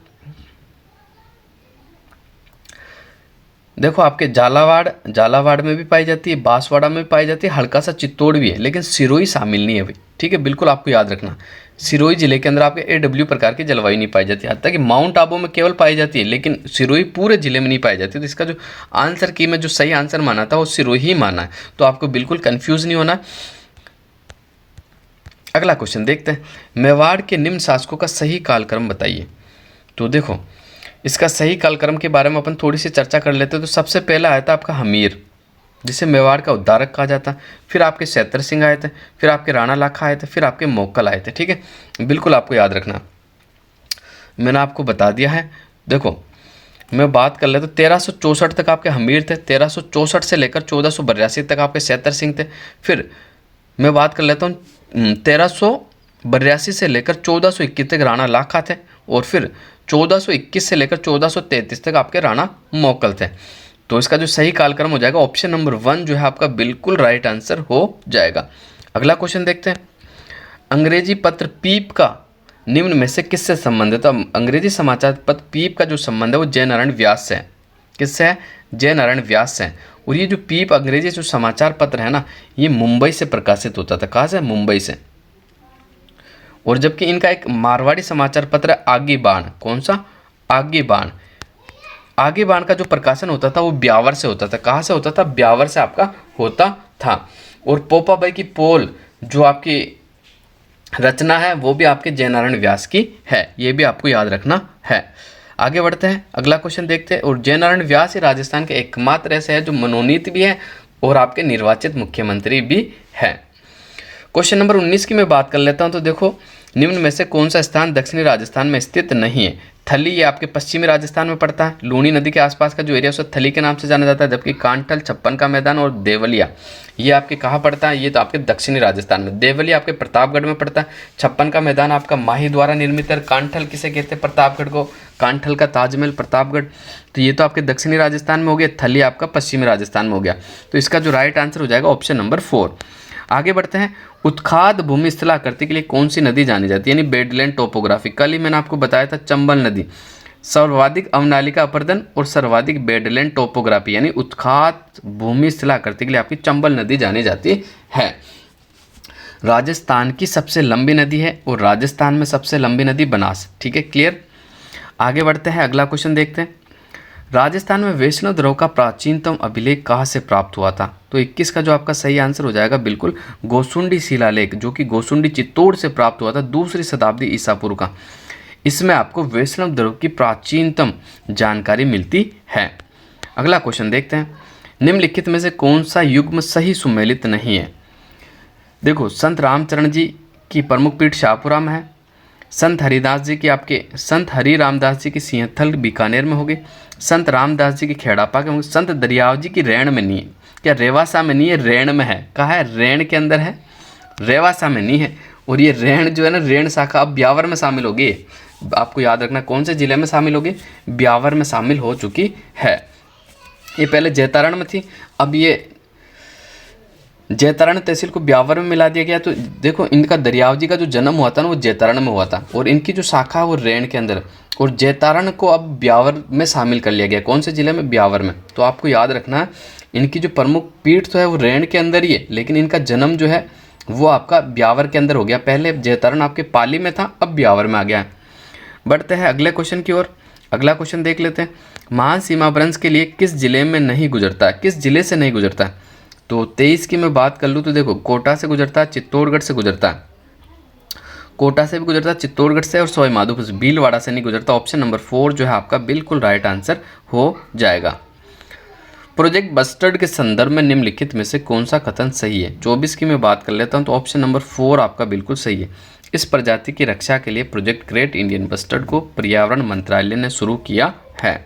देखो आपके झालावाड़ में भी पाई जाती है, बांसवाड़ा में भी पाई जाती है, हल्का सा चित्तौड़ भी है, लेकिन सिरोही शामिल नहीं है भाई। ठीक है, बिल्कुल आपको याद रखना, सिरोही जिले के अंदर आपके AW प्रकार की जलवायु नहीं पाई जाती। हद तक कि माउंट आबू में केवल पाई जाती है, लेकिन सिरोही पूरे जिले में नहीं पाई जाती। तो इसका जो आंसर की मैं जो सही आंसर माना था वो सिरोही ही माना है, तो आपको बिल्कुल कन्फ्यूज नहीं होना। अगला क्वेश्चन देखते हैं, मेवाड़ के निम्न शासकों का सही कालक्रम बताइए। तो देखो इसका सही कालक्रम के बारे में अपन थोड़ी सी चर्चा कर लेते हैं। तो सबसे पहला आया था आपका हमीर, जिसे मेवाड़ का उद्धारक कहा जाता, फिर आपके सैत्र सिंह आए थे, फिर आपके राणा लाखा आए थे, फिर आपके मोक्कल आए थे। ठीक है, बिल्कुल आपको याद रखना, मैंने आपको बता दिया है। देखो मैं बात कर लेता, 1364 तक आपके हमीर थे, 1364 से लेकर 1482 तक आपके सैत्र सिंह थे। फिर मैं बात कर लेता हूँ 1382 से लेकर 1421 तक राणा लाखा थे, और फिर 1421 से लेकर 1433 तक आपके राणा मोक्कल थे। तो इसका जो सही कालक्रम हो जाएगा ऑप्शन नंबर 1 जो है आपका बिल्कुल राइट आंसर हो जाएगा। अगला क्वेश्चन देखते हैं, अंग्रेजी पत्र पीप का निम्न में से किससे संबंधित है? तो अंग्रेजी समाचार पत्र पीप का जो संबंध है वो जयनारायण व्यास से है। किससे है? जयनारायण व्यास से है। और ये जो पीप अंग्रेजी जो समाचार पत्र है ना, ये मुंबई से प्रकाशित होता था। कहाँ से? मुंबई से। और जबकि इनका एक मारवाड़ी समाचार पत्र है आगे बाण। कौन सा? आगे बाण। आगे बाण का जो प्रकाशन होता था वो ब्यावर से होता था। कहाँ से होता था? ब्यावर से आपका होता था। और पोपाबाई की पोल जो आपकी रचना है वो भी आपके जयनारायण व्यास की है, ये भी आपको याद रखना है। आगे बढ़ते हैं, अगला क्वेश्चन देखते हैं। और जयनारायण व्यास ही राजस्थान के एकमात्र ऐसे है जो मनोनीत भी है और आपके निर्वाचित मुख्यमंत्री भी है। क्वेश्चन नंबर 19 की मैं बात कर लेता हूं। तो देखो निम्न में से कौन सा स्थान दक्षिणी राजस्थान में स्थित नहीं है? थली ये आपके पश्चिमी राजस्थान में पड़ता है, लूणी नदी के आसपास का जो एरिया उसे थली के नाम से जाना जाता है, जबकि कांठल, छप्पन का मैदान और देवलिया ये आपके कहाँ पड़ता है? ये तो आपके दक्षिणी राजस्थान में। देवलिया आपके प्रतापगढ़ में पड़ता है, छप्पन का मैदान आपका माही द्वारा निर्मित है, कांठल किसे कहते हैं? प्रतापगढ़ को, कांठल का ताजमहल प्रतापगढ़। तो ये तो आपके दक्षिणी राजस्थान में हो गया, थली आपका पश्चिमी राजस्थान में हो गया। तो इसका जो राइट आंसर हो जाएगा ऑप्शन नंबर 4। आगे बढ़ते हैं, उत्खाद भूमि स्थलाकृति के लिए कौन सी नदी जानी जाती है? यानी बेडलैंड टोपोग्राफी। कल ही मैंने आपको बताया था चंबल नदी, सर्वाधिक अवनालिका अपर्दन और सर्वाधिक बेडलैंड टोपोग्राफी, यानी उत्खाद भूमि स्थलाकृति के लिए आपकी चंबल नदी जानी जाती है। राजस्थान की सबसे लंबी नदी है और राजस्थान में सबसे लंबी नदी बनास। ठीक है, क्लियर। आगे बढ़ते हैं, अगला क्वेश्चन देखते हैं। राजस्थान में वैष्णव द्रव का प्राचीनतम अभिलेख कहाँ से प्राप्त हुआ था? तो 21 का जो आपका सही आंसर हो जाएगा बिल्कुल गोसुंडी शिलालेख, जो कि गोसुंडी चित्तौड़ से प्राप्त हुआ था 2री शताब्दी ईसा पूर्व का। इसमें आपको वैष्णव द्रव की प्राचीनतम जानकारी मिलती है। अगला क्वेश्चन देखते हैं, निम्नलिखित में से कौन सा युग्म सही सुमेलित नहीं है? देखो संत रामचरण जी की प्रमुख पीठ शाहपुरा में है, संत हरिदास जी की आपके संत हरि रामदास जी की सिंहथल बीकानेर में होगी, संत रामदास जी की खेड़ापा के होंगे, संत दरियाव जी की रैण में नहीं है। क्या रेवासा में नहीं है? रैण में है। कहाँ है? रैण के अंदर है, रेवासा में नहीं है। और ये रैण जो है ना, रैण शाखा अब ब्यावर में शामिल होगी। आपको याद रखना कौन से जिले में शामिल होगी? ब्यावर में शामिल हो चुकी है। ये पहले जैतारण में थी, अब ये जैतरण तहसील को ब्यावर में मिला दिया गया। तो देखो इनका दरियाव का जो जन्म हुआ था ना वो जैतरण में हुआ था, और इनकी जो शाखा है वो रेण के अंदर, और जैतारण को अब ब्यावर में शामिल कर लिया गया। कौन से जिले में? ब्यावर में। तो आपको याद रखना है इनकी जो प्रमुख पीठ तो है वो रेण के अंदर ही है, लेकिन इनका जन्म जो है वो आपका ब्यावर के अंदर हो गया। पहले जैतारण आपके पाली में था, अब ब्यावर में आ गया है। बढ़ते हैं अगले क्वेश्चन की ओर। अगला क्वेश्चन देख लेते हैं। महासीमा वंश के लिए किस जिले में नहीं गुजरता है? किस जिले से नहीं गुजरता है? तो 23 की मैं बात कर लूँ तो देखो कोटा से गुजरता है, चित्तौड़गढ़ से गुजरता है, कोटा से भी गुजरता है, चित्तौड़गढ़ से, और सवाई माधोपुर से, भीलवाड़ा से नहीं गुजरता। ऑप्शन नंबर 4 जो है आपका बिल्कुल राइट आंसर हो जाएगा। प्रोजेक्ट बस्टर्ड के संदर्भ में निम्नलिखित में से कौन सा कथन सही है? 24 की मैं बात कर लेता हूं तो ऑप्शन नंबर 4 आपका बिल्कुल सही है। इस प्रजाति की रक्षा के लिए प्रोजेक्ट ग्रेट इंडियन बस्टर्ड को पर्यावरण मंत्रालय ने शुरू किया है।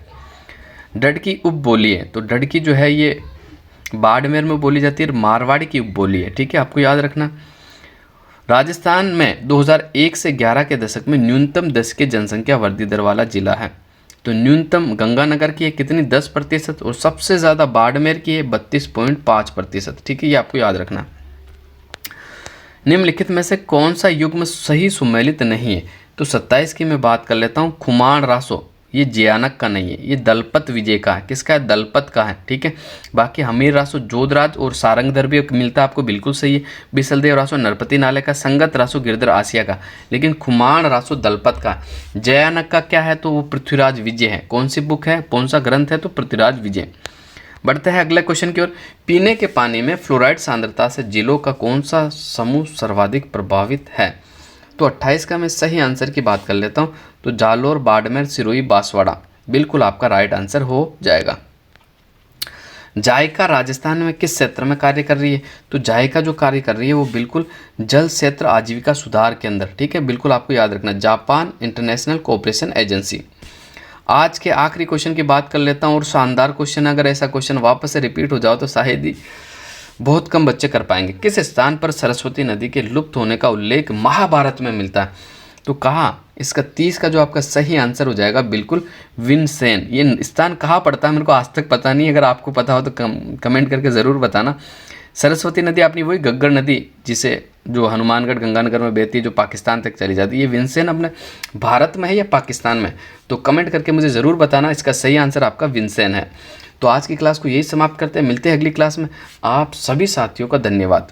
डडकी उपबोली है, तो डडकी जो है ये बाड़मेर में बोली जाती है, मारवाड़ी की उपबोली है, ठीक है, आपको याद रखना। राजस्थान में 2001 से 11 के दशक में न्यूनतम 10 की जनसंख्या वृद्धि दर वाला जिला है। तो न्यूनतम गंगानगर की है कितनी? 10%, और सबसे ज़्यादा बाड़मेर की है 32.5%, ठीक है, ये आपको याद रखना। निम्नलिखित में से कौन सा युग्म सही सुमेलित नहीं है? तो 27 की मैं बात कर लेता हूँ। खुमान रासो, ये जयानक का नहीं है, ये दलपत विजय का है। किसका है? दलपत का है, ठीक है। बाकी हमीर रासो जोधराज और सारंगधर भी मिलता है आपको, बिल्कुल सही है। बिसलदेव रासो नरपति नाले का, संगत रासो गिरधर आसिया का, लेकिन खुमान रासो दलपत का। जयानक का क्या है? तो वो पृथ्वीराज विजय है। कौन सी बुक है, कौन सा ग्रंथ है? तो पृथ्वीराज विजय। बढ़ते हैं अगले क्वेश्चन की ओर। पीने के पानी में फ्लोराइड सांद्रता से जिलों का कौन सा समूह सर्वाधिक प्रभावित है? तो 28 का मैं सही आंसर की बात कर लेता हूँ, तो जालोर, बाड़मेर, सिरोही, बांसवाड़ा बिल्कुल आपका राइट आंसर हो जाएगा। जायका राजस्थान में किस क्षेत्र में कार्य कर रही है? तो जायका जो कार्य कर रही है वो बिल्कुल जल क्षेत्र आजीविका सुधार के अंदर, ठीक है, बिल्कुल आपको याद रखना। Japan international cooperation agency. आज के आखिरी क्वेश्चन की बात कर लेता हूँ, और शानदार क्वेश्चन, अगर ऐसा क्वेश्चन वापस से रिपीट हो जाओ तो शायद ही बहुत कम बच्चे कर पाएंगे। किस स्थान पर सरस्वती नदी के लुप्त होने का उल्लेख महाभारत में मिलता है? तो कहाँ? इसका 30 का जो आपका सही आंसर हो जाएगा बिल्कुल विंसेन। ये स्थान कहाँ पड़ता है मेरे को आज तक पता नहीं, अगर आपको पता हो तो कमेंट करके ज़रूर बताना। सरस्वती नदी अपनी वही घग्गर नदी जिसे जो हनुमानगढ़ गंगानगर में बहती है, जो पाकिस्तान तक चली जाती है, ये विंसेन अपने भारत में है या पाकिस्तान में? तो कमेंट करके मुझे ज़रूर बताना। इसका सही आंसर आपका विंसेन है। तो आज की क्लास को यही समाप्त करते हैं, मिलते हैं अगली क्लास में। आप सभी साथियों का धन्यवाद।